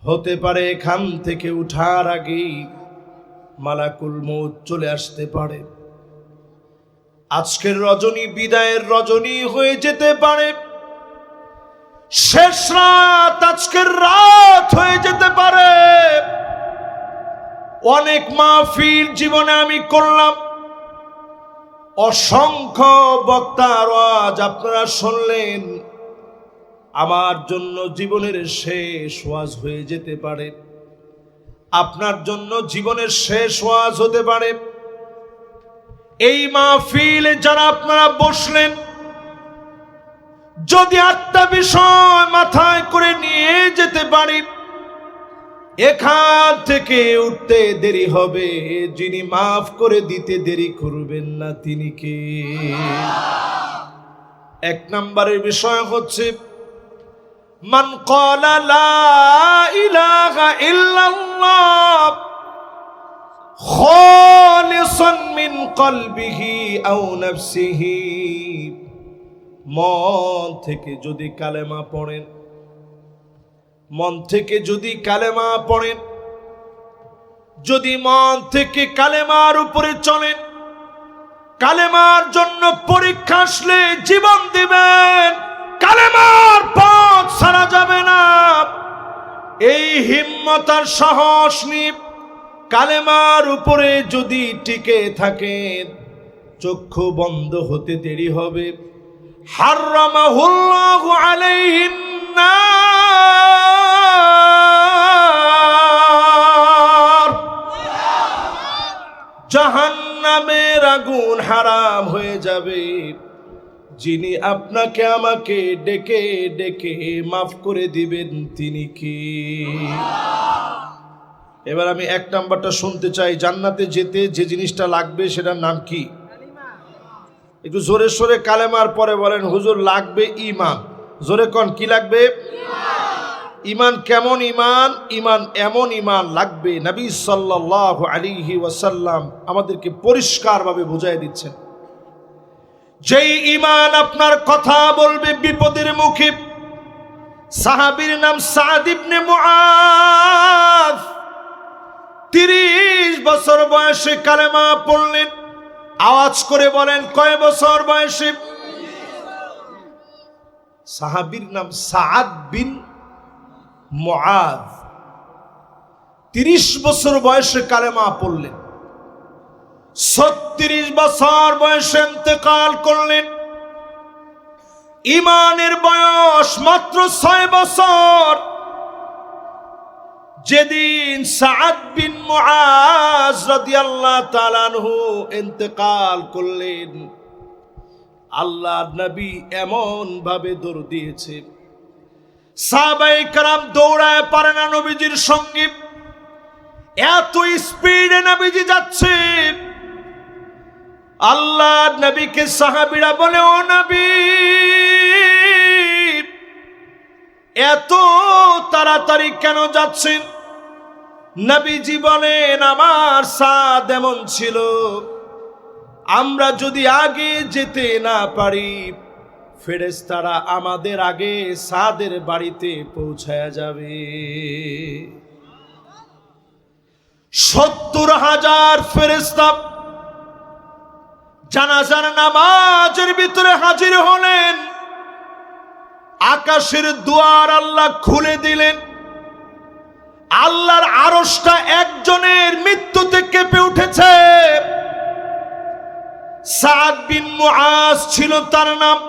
হতে পারে এখান থেকে উঠার আগেই মালাকুল মউত চলে আসতে পারে। আজকের রজনী বিদায়ের রজনী হয়ে যেতে পারে, শেষ রাত আজকের রাত হয়ে যেতে পারে। অনেক মাহফিল জীবনে আমি করলাম, অসংখ্য বক্তার ওয়াজ আপনারা শুনলেন। আমার জন্য জীবনের শেষ ওয়াজ হয়ে যেতে পারে, আপনার জন্য জীবনের শেষ ওয়াজ হতে পারে। এই মাহফিলে যারা আপনারা বসলেন, যদি একটা বিষয় মাথায় করে নিয়ে যেতে পারি, এখান থেকে উঠতে দেরি হবে, যিনি মাফ করে দিতে দেরি করবেন না তিনি কে? এক নম্বরের বিষয় হচ্ছে মান ক্বালা লা ইলাহা ইল্লাল্লাহ খালিসান মিন কলবিহি আও নাফসিহি, মন থেকে যদি কালেমা পড়েন, মন থেকে যদি কালেমা পড়েন, যদি মন থেকে কালেমার উপরে চলেন, কালেমার জন্য পরীক্ষা আসলে জীবন দিবেন, কালেমার পথ ছাড়া যাবে না। এই হিম্মত আর সাহস নিয়ে কালেমার উপরে যদি টিকে থাকেন, চক্ষু বন্ধ হতে দেরি হবে। হারামাহুল্লাহু আলাইহিন নার, জাহান্নামের আগুন হারাম হয়ে যাবে। যিনি আপনাকে আমাকে ডেকে ডেকে মাফ করে দিবেন তিনি কি? এবার আমি এক নাম্বারটা শুনতে চাই, জান্নাতে যেতে যে জিনিসটা লাগবে সেটার নাম কি? একটু জোরে সোরে কালেমার পরে বলেন, হুজুর লাগবে ঈমান। জোরে কোন কি লাগবে? ঈমান। কেমন ঈমান? ঈমান এমন ঈমান লাগবে, নবী সাল্লাল্লাহু আলাইহি ওয়াসাল্লাম আমাদেরকে পরিষ্কারভাবে বুঝাই দিচ্ছেন। যেই ঈমান আপনার কথা বলবে বিপদের মুখে। সাহাবীর নাম সাদ ইবনে মুআয, 30 বছর বয়সে কালেমা পড়লেন। আওয়াজ করে বলেন কয় বছর বয়সে? সাহাবীর নাম সাদ বিন মুআয, 30 বছর বয়সে কালেমা পড়লেন। 36 বছর বয়সে ইন্তেকাল করলেন। ঈমানের বয়স মাত্র 6 বছর। যেদিন সাদ বিন মুআয রাদিয়াল্লাহু তাআলা আনহু ইন্তেকাল করলেন, আল্লাহর নবী এমন ভাবে দৌড় দিয়েছে, সাহাবায়ে কেরাম দৌড়ায় পারে না নবীজির সঙ্গে। এত স্পিডে নবীজি যাচ্ছে, আল্লাহর নবীকে সাহাবীরা বলে, ও নবী এত তাড়াতাড়ি কেন যাচ্ছেন? নবীজি বলেন, আমার সাদ এমন ছিল, আমরা যদি আগে যেতে না পারি, ফেরেশতারা আমাদের আগে সাদের বাড়িতে পৌঁছায়া যাবে। 70,000 ফেরেশতা জানাজার নামাজের ভিতরে হাজির হলেন। আকাশের দুয়ার আল্লাহ খুলে দিলেন। আল্লাহর আরশটা একজনের মৃত্যুতে কেঁপে উঠেছে। সাদ বিন মুআয ছিল তার নাম।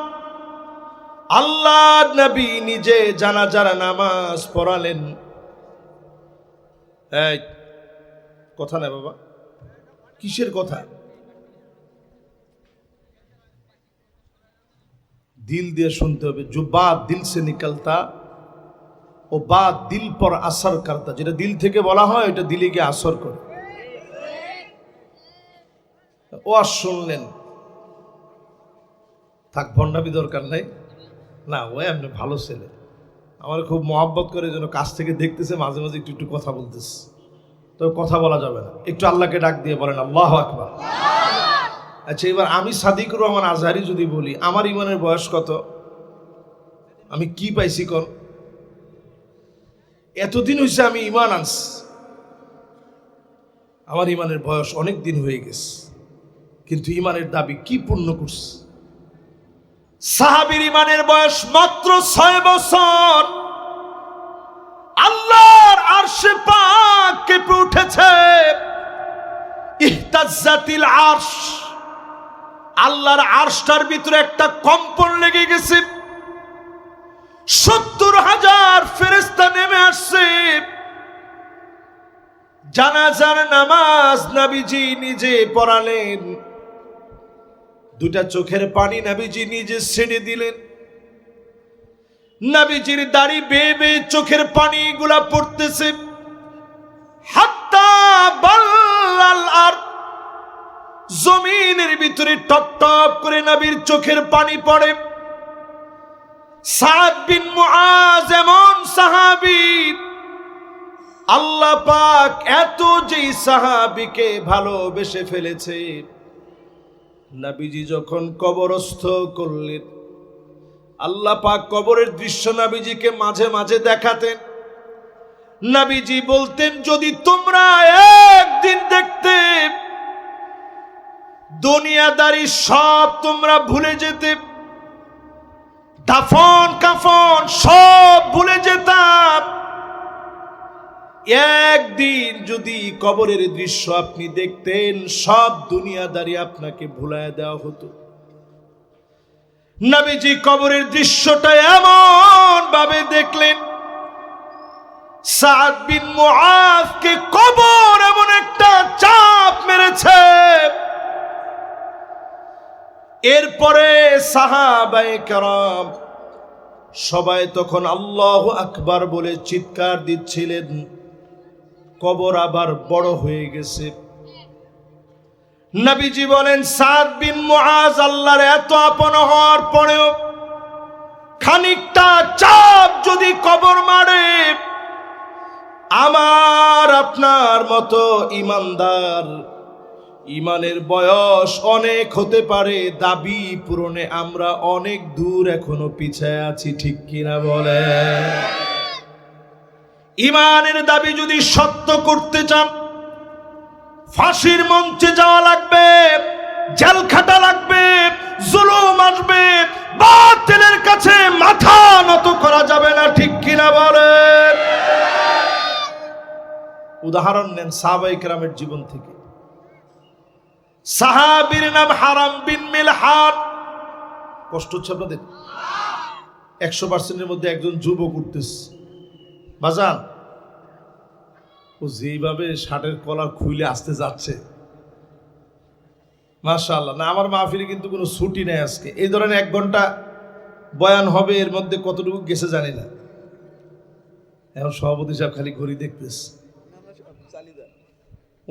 আল্লাহর নবী নিজে জানাজার নামাজ পড়ালেন। এই কথা না বাবা, কিসের কথা? दिल দিয়ে শুনতে হবে। जो बात दिल से निकलता ও বাত দিল পর আসর করতা, যেটা দিল থেকে বলা হয় এটা দিলে গিয়ে আসর করে। ও আর শুনলেন, থাক ভণ্ডামি দরকার নাই। না ও এমনি ভালো ছেলে, আমার খুব মহব্বত করে, যেন কাছ থেকে দেখতেছে, মাঝে মাঝে একটু একটু কথা বলতেছে। তো কথা বলা যাবে না, একটু আল্লাহকে ডাক দিয়ে বলেন আল্লাহু আকবার। আচ্ছা, এবার আমি সাদিকুর রহমান আজহারি যদি বলি, আমার ইমানের বয়স কত, আমি কি পাইছি কর? এতদিন হয়েছে আমি ঈমান আনছি, আমার ঈমানের বয়স অনেক দিন হয়ে গেছে, কিন্তু ঈমানের দাবি কি পূর্ণ করছে? সাহাবীর ঈমানের বয়স মাত্র 6 বছর। আল্লাহর আরশে পাক কেঁপে উঠেছে, ইহতাজ্জাতিল আরশ, আল্লাহর আরশটার ভিতরে একটা কম্পন লেগে গেছে। 70,000 ফেরেশতা নেমে আসছে। জানাজার নামাজ নবীজি নিজে পড়ালেন, দুটা চোখের পানি নবীজি নিজে ছেড়ে দিলেন। নবীজির দাড়ি বেয়ে বেয়ে চোখের পানিগুলা পড়তেছে। হাত্তা বাল্লাল আরদ, জমিনের ভিতরে টপ টপ করে নবীর চোখের পানি পড়ে। সাদ বিন মুআজ এমন সাহাবী, আল্লাহ পাক এত যে সাহাবীকে ভালোবেসে ফেলেছে, নবীজি যখন কবরস্থ করলেন, আল্লাহ পাক কবরের দৃশ্য নবীজিকে মাঝে মাঝে দেখাতেন। নবীজি বলতেন, যদি তোমরা একদিন দেখতে, দুনিয়াদারি সব তোমরা ভুলে যেতে, দাফন কাফন সব ভুলে যেতাম। একদিন যদি কবরের দৃশ্য আপনি দেখতেন, সব দুনিয়াদারি আপনাকে ভুলায় দেওয়া হতো। নবীজি কবরের দৃশ্যটা এমন ভাবে দেখলেন, সাদ বিন মুআজকে কবর এমন একটা চাপ মেরেছে। এরপরে সাহাবায়ে কেরাম সবাই তখন আল্লাহু আকবার বলে চিৎকার দিচ্ছিলেন, কবর আবার বড় হয়ে গেছে। নবীজি বলেন, সাদ বিন মুআজ আল্লাহর এত আপন হওয়ার পরেও খানিকটা চাপ যদি কবর মারে, আমার আপনার মতো ঈমানদার, ঈমানের বয়স অনেক হতে পারে, দাবি পূরণে আমরা অনেক দূর এখনো পিছায় আছি, ঠিক কিনা বলে? ঈমানের দাবি যদি সত্য করতে চান, ফাঁসির মঞ্চে যাওয়া লাগবে, জেল খাটা লাগবে, জুলুম আসবে, বাতিলের কাছে মাথা নত করা যাবে না, ঠিক কিনা বলেন? উদাহরণ নেন সাহাবায়ে কেরামের জীবন থেকে। সাহাবীর নাম হারাম বিন মিলহান। কষ্ট হচ্ছে আপনাদের? 100%-এর মধ্যে একজন যুবক উঠতেছে, বাজান ও যেইভাবে শার্টের কলার খুলে আসতে যাচ্ছে, মাশাআল্লাহ। না, আমার মাহফিলে কিন্তু কোনো ছুটি নেই আজকে। এই ধরনের 1 ঘন্টা বয়ান হবে, এর মধ্যে কতটুকু গেছে জানি না। এখন সভাপতি সাহেব খালি ঘড়ি দেখতেছে।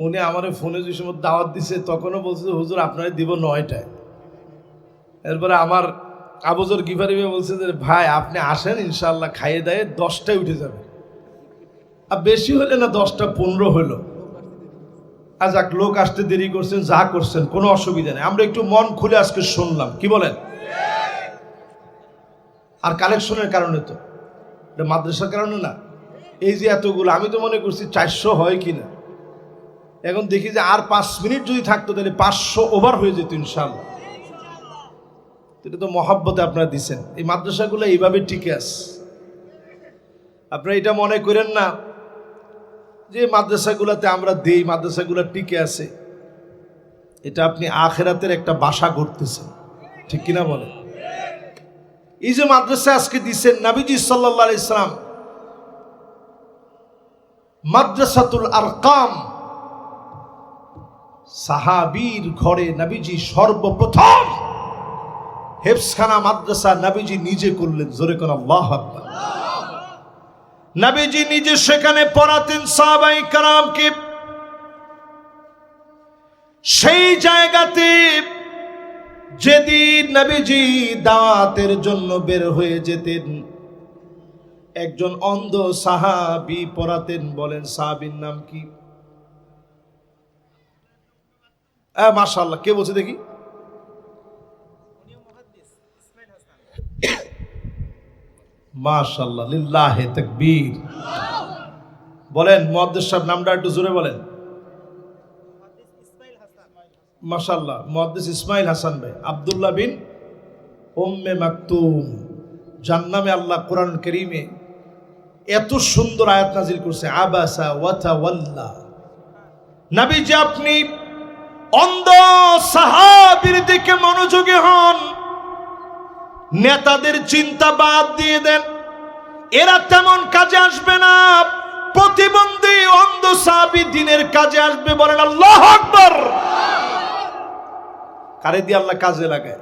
উনি আমার ফোনে যে সময় দাওয়াত দিছে, তখনও বলছে, হুজুর আপনারা দিব 9টায়। এরপরে আমার আবুজর গিফারি ভাই বলছে যে ভাই আপনি আসেন, ইনশাআল্লাহ খাইয়ে দেয় 10টায় উঠে যাবে। আর বেশি হলে না 10টা-15 হলো। আজ এক লোক আসতে দেরি করছেন, যা করছেন কোনো অসুবিধা নেই, আমরা একটু মন খুলে আজকে শুনলাম, কি বলেন? আর কালেকশনের কারণে তো, এটা মাদ্রাসার কারণে না। এই যে এতগুলো, আমি তো মনে করছি 400 হয় কিনা, এখন দেখি যে আর 5 মিনিট যদি থাকতো তাহলে 500 ওভার হয়ে যেত ইনশাআল্লাহ। এটা তো মহাব্বতে আপনারা দিচ্ছেন। এই মাদ্রাসাগুলো এইভাবে টিকে আছে। আপনারা এটা মনে করেন না যে মাদ্রাসাগুলোতে আমরা দেই, মাদ্রাসাগুলো টিকে আছে, এটা আপনি আখিরাতের একটা বাসা করতেছেন, ঠিক কিনা বলেন? এই যে মাদ্রাসা আজকে দিচ্ছেন, নবীজি সাল্লাল্লাহু আলাইহি সাল্লাম মাদ্রাসাতুল আরকাম, সাহাবীর ঘরে নবীজি সর্বপ্রথম হেফজখানা মাদ্রাসা নবীজি নিজে করলেন। জোরে কোন আল্লাহু আকবার। নবীজি নিজে সেখানে পড়াতেন সাহাবায়ে কেরামকে। সেই জায়গাতে যেদিন নবীজি দাওয়াতের জন্য বের হয়ে যেতেন, একজন অন্ধ সাহাবী পড়াতেন। বলেন সাহাবীর নাম কি? মাশাআল্লাহ, কে বলছে দেখি? মাশাআল্লাহ, লিল্লাহি তাকবীর। বলেন মুহাদ্দিস সাহেব নামটা একটু জোরে বলেন। মাশাআল্লাহ, মুহাদ্দিস ইসমাইল হাসান ভাই, আব্দুল্লাহ বিন উম্মে মাকতুম। যার নামে আল্লাহ কোরআন কারীমে এত সুন্দর আয়াত নাজিল করছে, আবাসা ওয়া তাওয়াল্লা। নবীজি আপনি অন্ধ সাহাবীর দিকে মনোযোগী হন, নেতাদের চিন্তা বাদ দিয়ে দেন, এরা তেমন কাজে আসবে না। প্রতিবন্ধী অন্ধ সাহাবী দিনের কাজে আসবে, বলেন আল্লাহু আকবার। কারে দিয়ে আল্লাহ কাজে লাগায়?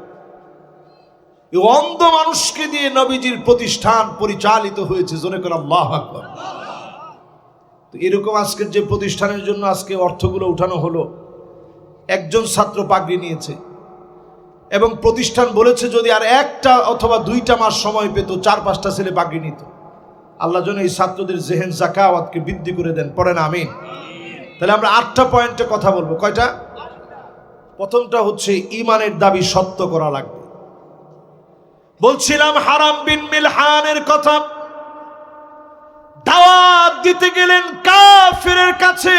এই অন্ধ মানুষকে দিয়ে নবীজির প্রতিষ্ঠান পরিচালিত হয়েছে, জোরে করে আল্লাহু আকবার। তো এরকম আজকের যে প্রতিষ্ঠানের জন্য আজকে অর্থগুলো উঠানো হলো, একজন ছাত্র পাগড়ি নিয়েছে এবং প্রতিষ্ঠান বলেছে যদি আর একটা অথবা 2টা মাস সময় পেত 4-5টা ছেলে পাগড়ি নিত। আল্লাহ যেন এই ছাত্রদের জেহেন জাকাওয়াতকে বৃদ্ধি করে দেন, পড়েন আমিন। তাহলে আমরা 8টা পয়েন্টে কথা বলবো। কয়টা? প্রথমটা হচ্ছে ঈমানের দাবি সত্য করা লাগবে। বলছিলাম হারাম বিন মিলহানের কথা। দাওয়াত দিতে গেলেন কাফিরের কাছে,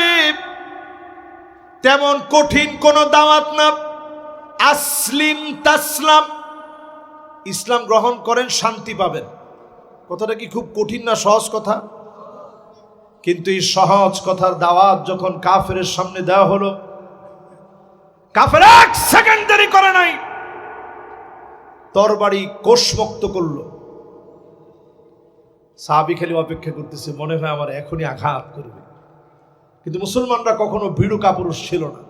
তেমন কঠিন কোন দাওয়াত না। আসলিম তাসলাম, ইসলাম গ্রহণ করেন শান্তি পাবেন। কথাটা কি খুব কঠিন না সহজ কথা? কিন্তু এই সহজ কথার দাওয়াত যখন কাফেরের সামনে দেওয়া হলো, কাফের 1 সেকেন্ড দেরি করে নাই, তরবারি কোষমুক্ত করলো। সাহাবী খালি অপেক্ষা করতেছে, মনে হয় আমার এখনই আঘাত করবে। কিন্তু মুসলমানরা কখনো ভীরু কাপুরুষ ছিল না।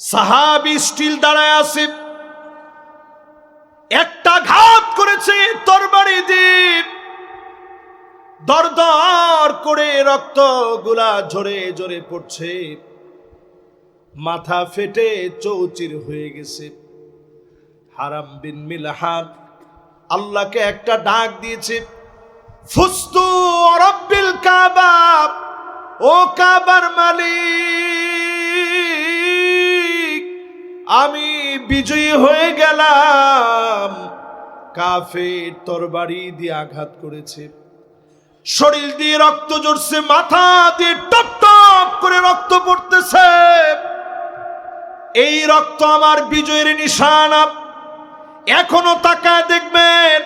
সাহাবী স্টিল দাঁড়ায় আছে, একটা ঘাত করেছে তরবারি দিয়ে, দরদর করে রক্তগুলা ঝরে ঝরে পড়ছে, মাথা ফেটে চৌচির হয়ে গেছে। হারাম বিন মিলহান আল্লাহকে একটা ডাক দিয়েছে, ফুস্তু রব্বিল কাবা, ও কাবার মালিক আমি বিজয়ী হয়ে গেলাম। কাফের তরবারি দিয়ে আঘাত করেছে, শরীর দিয়ে রক্ত ঝরছে, মাথা দিয়ে টপ টপ করে রক্ত পড়তেছে। এই রক্ত আমার বিজয়ের নিশানা। এখনো তাকায় দেখবেন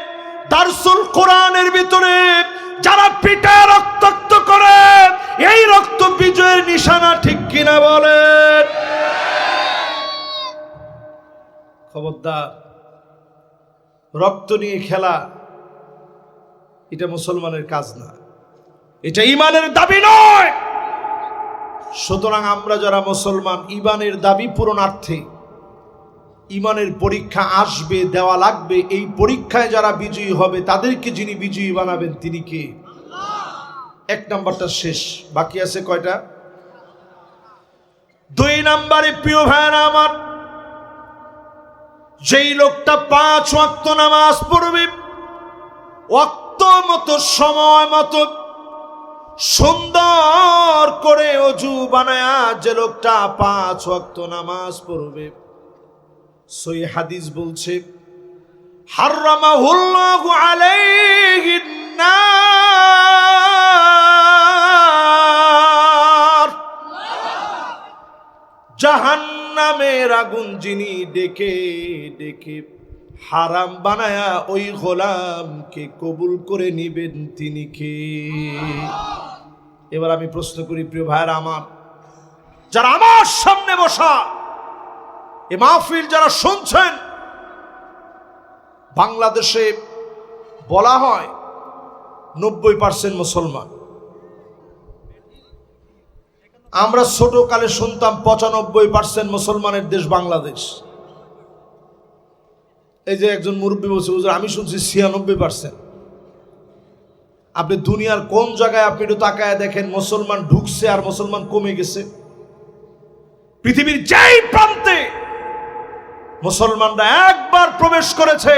দারসুল কোরআনের ভিতরে যারা পিঠে রক্তাক্ত করে, এই রক্ত বিজয়ের নিশানা, ঠিক কিনা বলেন? খবরদার, রক্ত নিয়ে খেলা এটা মুসলমানের কাজ না, এটা ঈমানের দাবি নয়। সুতরাং আমরা যারা মুসলমান, ঈমানের দাবি পূরণার্থে ঈমানের পরীক্ষা আসবে, দেওয়া লাগবে। এই পরীক্ষায় যারা বিজয়ী হবে তাদেরকে যিনি বিজয়ী বানাবেন তিনি কে? 1 নাম্বারটা শেষ, বাকি আছে কয়টা? 2 নাম্বারে প্রিয় ভাইরা আমার, যেই লোকটা 5 ওয়াক্ত নামাজ পড়বে, ওয়াক্ত মতো সময় মতো সুন্দর করে ওযু বানায়া, যে লোকটা 5 ওয়াক্ত নামাজ পড়বে, সহিহ হাদিস বলছে হারামাহুল্লাহু আলাইহিন নার, জাহান্নামের আগুন যিনি ডেকে ডেকে হারাম বানায়া ওই গোলামকে কবুল করে নিবেন তিনি কে? এবার আমি প্রশ্ন করি প্রিয় ভাইরা আমার, যারা আমার সামনে বসা, এই মাহফিল যারা শুনছেন, বাংলাদেশে বলা হয় 90% মুসলমান। আমরা ছোট কালে শুনতাম 95% মুসলমানের দেশ বাংলাদেশ। এই যে একজন মুরব্বী বলছে, হুজুর আমি শুনছি 96%। আপনি দুনিয়ার কোন জায়গায় আপনি একটু তাকায় দেখেন মুসলমান ঢুকছে আর মুসলমান কমে গেছে? পৃথিবীর যেই প্রান্তে মুসলমানরা একবার প্রবেশ করেছে,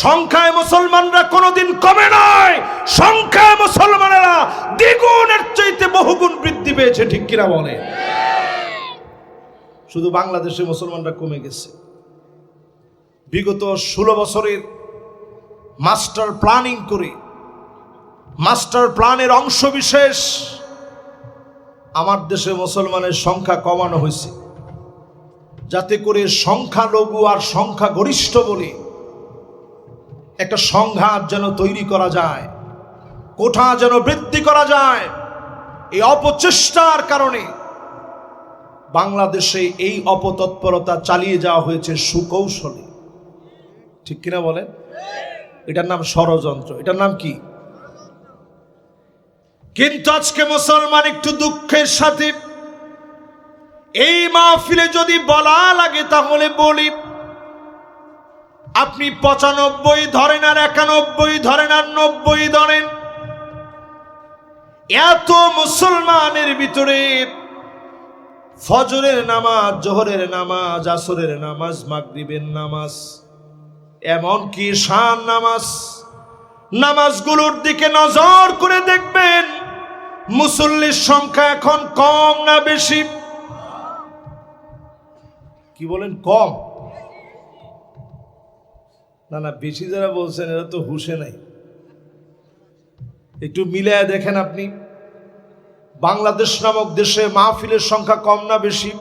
সংখ্যায় মুসলমানরা কোনোদিন কমে নাই, সংখ্যায় মুসলমানেরা দ্বিগুণের চাইতে বহুগুণ বৃদ্ধি পেয়েছে, ঠিক কিনা বলে? শুধু বাংলাদেশে মুসলমানরা কমে গেছে। বিগত 16 বছরের মাস্টার প্ল্যানিং করে মাস্টার প্ল্যানের অংশ বিশেষ আমার দেশে মুসলমানের সংখ্যা কমানো হয়েছে, যাতে করে সংখ্যালঘু আর সংখ্যাগরিষ্ঠ বলে একটা সংঘাত যেন তৈরি করা যায়, কোঠা যেন বৃদ্ধি করা যায়। এই অপচেষ্টার কারণে বাংলাদেশে এই অপতৎপরতা চালিয়ে যাওয়া হয়েছে সুকৌশলে। ঠিক কিনা বলেন? এটার নাম ষড়যন্ত্র, এটার নাম কি? কিন্তু আজকে মুসলমান একটু দুঃখের সাথে এই মাহফিলে যদি বলা লাগে তাহলে বলি, আপনি 95 ধরেন আর 91 ধরেন আর 90 ধরেন, এত মুসলমানের ভিতরে ফজরের নামাজ, জোহরের নামাজ, আসরের নামাজ, মাগরিবের নামাজ, এমনকি শান নামাজগুলোর দিকে নজর করে দেখবেন মুসল্লির সংখ্যা এখন কম না বেশি? কি বলেন? কম না? না, বেশি যারা বলছেন এরা তো হুঁশে নাই। একটু মিলায় দেখেন আপনি, বাংলাদেশ নামক দেশে মাহফিলের সংখ্যা কম না বেশি?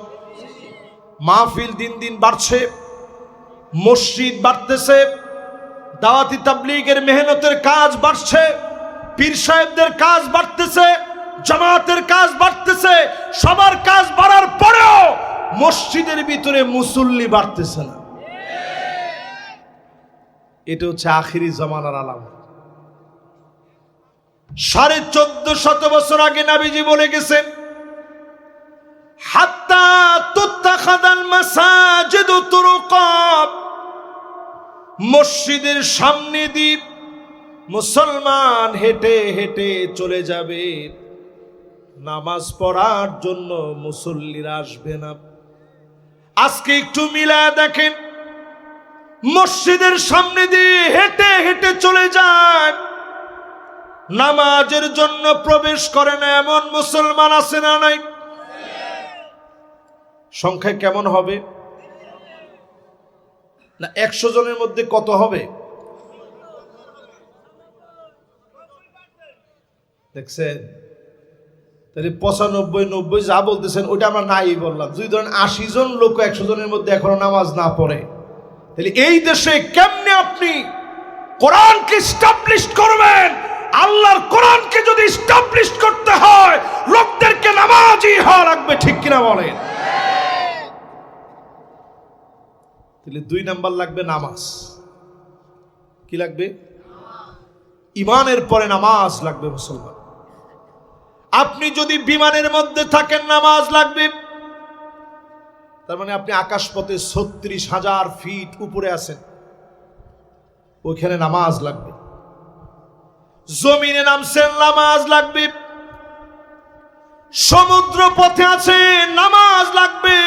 মাহফিল দিন দিন বাড়ছে, মসজিদ বাড়তেছে, দাওয়াতি তাবলীগের মেহনতের কাজ বাড়ছে, পীর সাহেবদের কাজ বাড়তেছে, জামাতের কাজ বাড়তেছে, সবার কাজ বাড়ার পরেও মসজিদের ভিতরে মুসল্লি বাড়তেছে না। এটা হচ্ছে আখিরি জামানার আলামত। 1450 বছর আগে নবীজি বলে গেছেন, হাত্তা তুত্তাখাদাল মাসাজিদু তুরুকা, মসজিদের সামনে দিয়ে মুসলমান হেঁটে হেঁটে চলে যাবে, নামাজ পড়ার জন্য মুসল্লিরা আসবে না। আজকে একটু মিলায় দেখেন, মসজিদের সামনে দিয়ে হেঁটে হেঁটে চলে যায়, নামাজের জন্য প্রবেশ করে না এমন মুসলমান আছে না নাই? সংখ্যা কেমন হবে? না 100 জনের মধ্যে কত হবে? দেখছেন? তাহলে 95, 90 যা বলতেছেন ওইটা আমরা নাই বললাম। যদি ধরেন 80 জন লোক 100 জনের মধ্যে এখনো নামাজ না পড়ে, তাহলে এই দেশে কেমনে আপনি কোরআনকে এস্টাবলিশ করবেন? আল্লাহর কোরআনকে যদি এস্টাবলিশ করতে হয়, লোকদেরকে নামাজি হওয়া লাগবে। ঠিক কিনা বলেন? তাহলে 2 নাম্বার লাগবে নামাজ। কি লাগবে? ইমানের পরে নামাজ লাগবে মুসলমান। আপনি যদি বিমানের মধ্যে থাকেন নামাজ লাগবে, তার মানে আপনি আকাশপথে 36,000 ফিট উপরে আছেন, ওইখানে নামাজ লাগবে। জমিনে নামছেন, নামাজ লাগবে। সমুদ্র পথে আছেন, নামাজ লাগবে।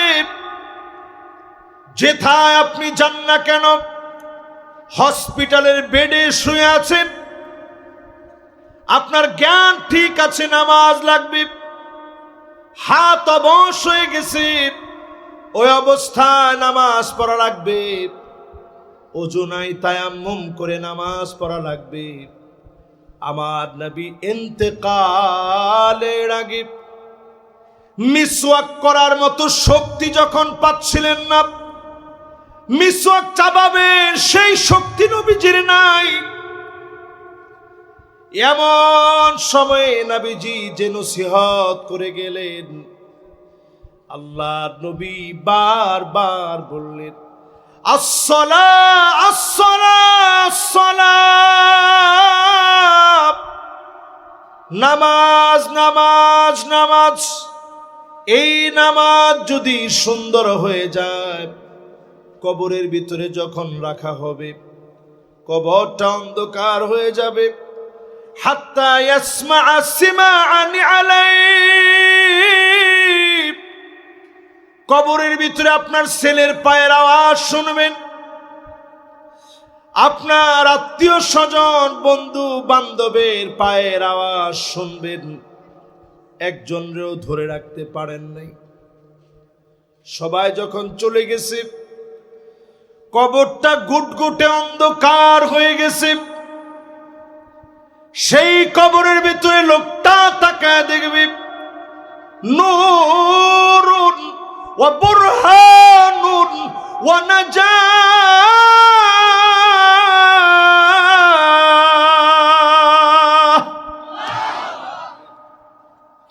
যেথায় আপনি যান না কেন, হসপিটালের বেডে শুয়ে আছেন, আপনার জ্ঞান ঠিক আছে, নামাজ লাগবে। হাত অবশ হয়ে গেছে, ওই অবস্থায় নামাজ পড়া লাগবে। ওযু নাই, তায়াম্মুম করে নামাজ পড়া লাগবে। আমার নবী ইন্তেকালের আগে মিসওয়াক করার মতো শক্তি যখন পাচ্ছিলেন না, মিসওয়াক চাবাবেন সেই শক্তি নবীজির নাই, এমন সময়ে নবীজি যে নসিহত করে গেলেন, আল্লাহর নবী বারবার বললেন, আসসালাহ আসসালাহ আসসালাহ, নামাজ নামাজ নামাজ। এই নামাজ যদি সুন্দর হয়ে যায়, কবরের ভিতরে যখন রাখা হবে, কবরটা অন্ধকার হয়ে যাবে। হাত্তা ইয়াসমা'a সিমা'আন আলাইহি, কবরের ভিতরে আপনার ছেলের পায়ের আওয়াজ শুনবেন, আপনার আত্মীয় স্বজন বন্ধু বান্ধবের পায়ের আওয়াজ শুনবেন। একজনরেও ধরে রাখতে পারেন নাই। সবাই যখন চলে গেছে, কবরটা গুটগুটে অন্ধকার হয়ে গেছে। সেই কবরের ভিতরে লোকটা তাকায় দেখবে নূরুন ওয়া বুরহানুন ওয়া নাজাহ,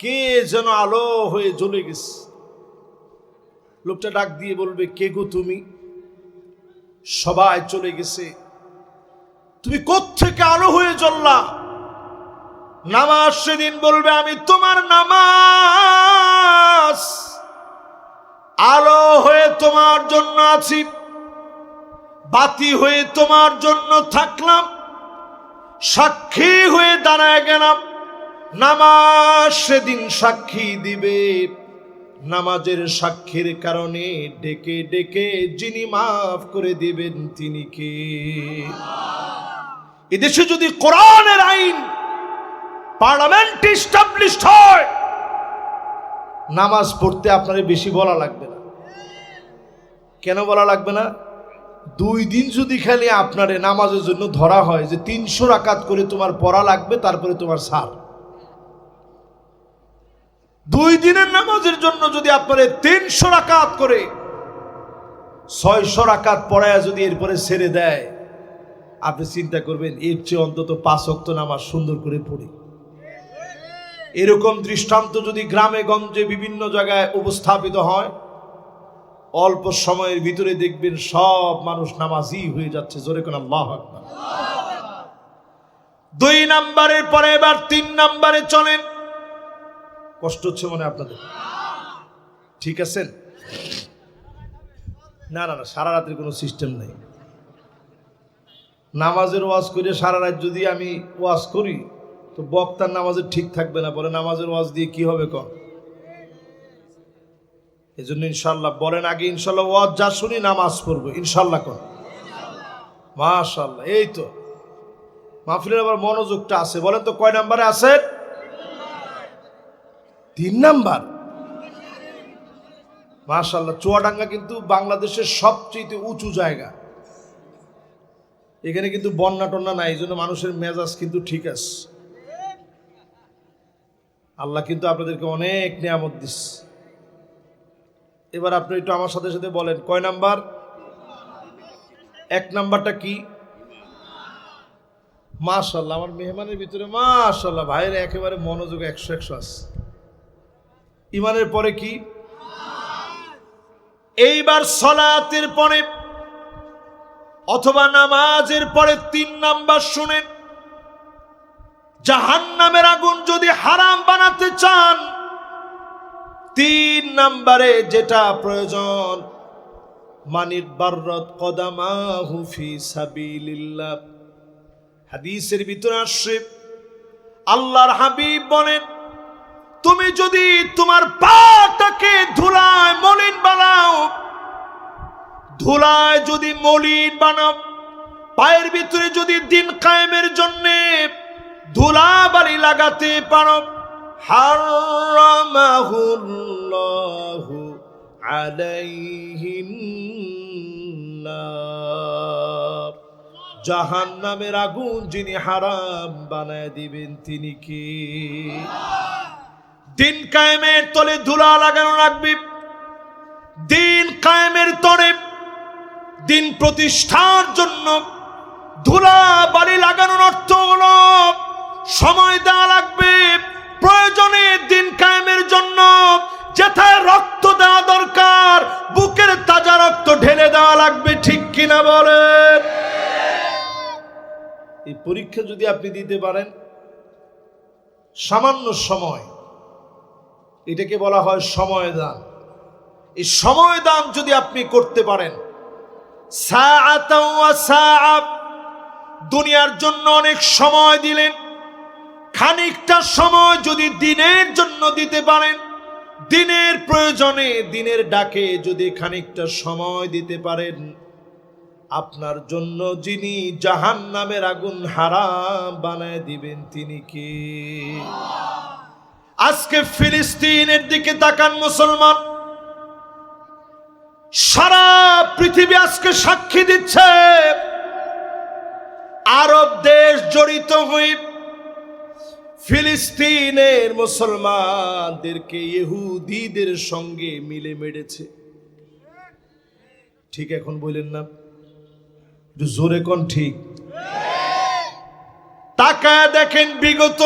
কে যেন আলো হয়ে জ্বলে গেছে। লোকটা ডাক দিয়ে বলবে, কে গো তুমি? সবাই চলে গেছে, তুমি কোত্থেকে আলো হয়ে জ্বললা? নামাজ সেদিন বলবে, আমি তোমার নামাজ, আলো হয়ে তোমার জন্য আছি, বাতি হয়ে তোমার জন্য থাকলাম, সাক্ষী হয়ে দাঁড়ায় গেলাম। নামাজ সেদিন সাক্ষী দিবে, নামাজের সাক্ষীর কারণে ডেকে ডেকে যিনি মাফ করে দিবেন তিনি কে? এদেশে যদি কোরআনের আইন পার্লামেন্ট এস্টাবলিশড হয়, নামাজ পড়তে আপনার বেশি বলা লাগবে না। কেন বলা লাগবে না? 2 দিন যদি খালি আপনারে নামাজের জন্য ধরা হয় যে 300 রাকাত করে তোমার পড়া লাগবে, তারপরে তোমার সার। 2 দিনের নামাজের জন্য যদি আপনারে 300 রাকাত করে 600 রাকাত পড়ায় যদি এরপরে ছেড়ে দেয়, আপনি চিন্তা করবেন এর চেয়ে অন্তত 5 ওয়াক্ত নামাজ সুন্দর করে পড়ি। এরকম দৃষ্টান্ত যদি গ্রামে গঞ্জে বিভিন্ন জায়গায় উপস্থাপিত হয়, অল্প সময়ের ভিতরে দেখবেন সব মানুষ নামাজি হয়ে যাচ্ছে। জোরে কোন আল্লাহু আকবার। 2 নাম্বারের পরে এবার 3 নাম্বারে চলেন। কষ্ট হচ্ছে মনে আপনাদের? ঠিক আছেন? না না না, সারা রাতের কোনো সিস্টেম নেই। নামাজের ওয়াজ করে সারা রাত যদি আমি ওয়াজ করি তো বক্তার নামাজের ঠিক থাকবে না। বলে নামাজের ওয়াজ দিয়ে কি হবে কন? এই জন্য ইনশাল্লাহ বলেন আগে ইনশাল্লাহ ওয়াজ যা শুনি নামাজ পড়বো ইনশাল্লাহ কন। মাশাআল্লাহ, এই তো মাহফিলের আবার মনোযোগটা আছে। বলেন তো কয় নাম্বারে আছে? 3 নাম্বার। মাশাআল্লাহ, চুয়াডাঙ্গা কিন্তু বাংলাদেশের সবচেয়ে উঁচু জায়গা। এখানে কিন্তু বন্যা টন্যা নাই, এই জন্য মানুষের মেজাজ কিন্তু ঠিক আছে। আল্লাহ কিন্তু আপনাদেরকে অনেক নিয়ামত দিচ্ছে। এবার আপনি একটু আমার সাথে সাথে বলেন কয় নাম্বার? 1 নাম্বারটা কি? মাশাআল্লাহ, আমার মেহমানের ভিতরে মাশাআল্লাহ ভাইয়ের একেবারে মনোযোগ 100 আছে। ইমানের পরে কি? এইবার সালাতের পরে অথবা নামাজের পরে 3 নাম্বার শুনেন। জাহান্নামের আগুন যদি হারাম বানাতে চান, 3 নাম্বারে যেটা প্রয়োজন, মানিত বাররাত কদামাহু ফি সাবিলিল্লাহ। হাদিসের ভিতরে আসছে আল্লাহর হাবিব বলেন, তুমি যদি তোমার পাটাকে ধুলায় মলিন বানাও, ধুলায় যদি মলিন বানাও, পায়ের ভিতরে যদি দিন কায়েমের জন্য ধুলাবালি লাগাতে পারো, হারামাহুল্লাহু আলাইহিন নার। জাহান্নামের আগুন যিনি হারাম বানায় দিবেন তিনি কি? দিন কায়েমের তলে ধুলা লাগানো লাগবে। দিন কায়েমের তলে দিন প্রতিষ্ঠার জন্য ধুলা বালি লাগানোর অর্থ হলো সময় দেওয়া লাগবে। প্রয়োজনে দিন কায়েমের জন্য যেথায় রক্ত দেওয়া দরকার, বুকের তাজা রক্ত ঢেলে দেওয়া লাগবে। ঠিক কিনা বলেন? এই পরীক্ষা যদি আপনি দিতে পারেন সামান্য সময়, এটাকে বলা হয় সময় দান। এই সময় দান যদি আপনি করতে পারেন, সাআতাও ওয়া সাআ, দুনিয়ার জন্য অনেক সময় দিলেন, খানিকটা সময় যদি দিনের জন্য দিতে পারেন, দিনের প্রয়োজনে দিনের ডাকে যদি খানিকটা সময় দিতে পারেন, আপনার জন্য যিনি জাহান্নামের আগুন হারাম বানায় দিবেন তিনি কে? আজকে ফিলিস্তিনের দিকে তাকান মুসলমান, সারা পৃথিবী আজকে সাক্ষী দিচ্ছে। আরব দেশ জড়িত হয়ে ফিলিস্তিনের মুসলমানদেরকে ইহুদিদের সঙ্গে মিলে মেরেছে। ঠিক এখন বললেন না? একটু জোরে কোন ঠিক? তাকায় দেখেন বিগত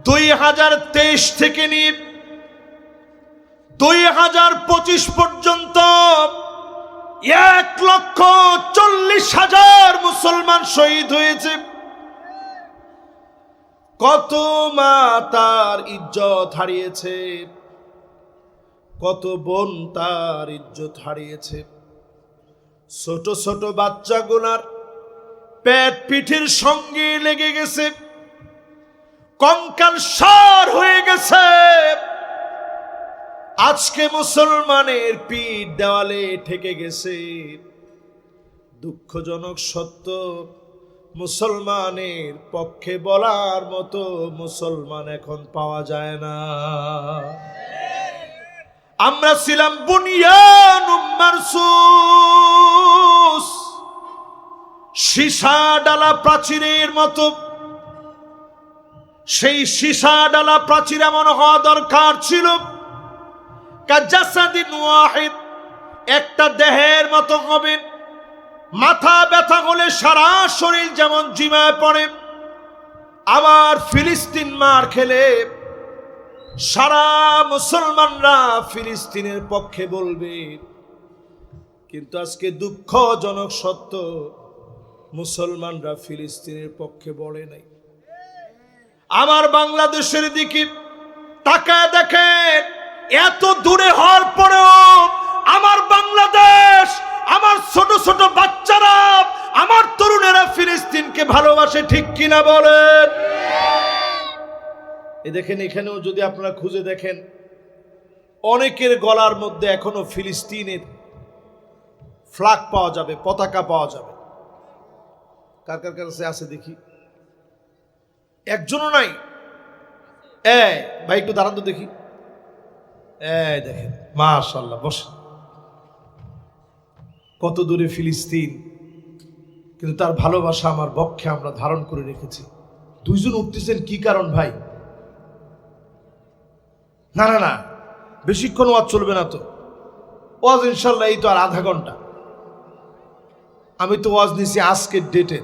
2023 থেকে নিয়ে 2025 পর্যন্ত 1,40,000 মুসলমান শহীদ হয়েছে। কত মা তার ইজ্জত হারিয়েছে, কত বোন তার ইজ্জত হারিয়েছে। ছোট ছোট বাচ্চাগুলার পেট পিঠের সঙ্গে লেগে গেছে, কঙ্কাল সার হয়ে গেছে। আজকে মুসলমানের পিঠ দেওয়ালে ঠেকে গেছে। দুঃখজনক সত্য, মুসলমানের পক্ষে বলার মতো মুসলমান এখন পাওয়া যায় না। আমরা ছিলাম বুনিয়ানুম মারসুস, সীসা ডালা প্রাচীরের মতো। সেই সীসা ডালা প্রাচীর এমন হওয়া দরকার ছিল, কাজাসাদিন ওয়াহিদ, একটা দেহের মতো হবে। মাথা ব্যথা হলে সারা শরীর যেমন জিমায় পড়ে, আবার ফিলিস্তিন মার খেলে সারা মুসলমানরা ফিলিস্তিনের পক্ষে বলবে। কিন্তু আজকে দুঃখজনক সত্য, মুসলমানরা ফিলিস্তিনের পক্ষে বলে নাই। আমার বাংলাদেশের দিকে তাকায় দেখেন, এত দূরে হওয়ার পরেও আমার বাংলাদেশ, আমার ছোট ছোট বাচ্চারা, আমার তরুণেরা ফিলিস্তিনকে ভালোবাসে। ঠিক কিনা বলেন? এ দেখেন, এখানেও যদি আপনারা খুঁজে দেখেন, অনেকের গলার মধ্যে এখনো ফিলিস্তিনের ফ্ল্যাগ পাওয়া যাবে, পতাকা পাওয়া যাবে। কার কার কাছে আছে দেখি? একজনও নাই। ভাই একটু দাঁড়ান তো দেখি। দেখেন, মাশাআল্লাহ, বসে। কত দূরে ফিলিস্তিন, কিন্তু তার ভালোবাসা আমার বক্ষে আমরা ধারণ করে রেখেছি। দুইজন উঠতেছেন, কি কারণ ভাই? না না না, বেশিক্ষণ ওয়াজ চলবে না তো। ওয়াজ ইনশাল্লাহ এই তো আর আধা ঘন্টা। আমি তো ওয়াজ নিছি আজকের ডেটে,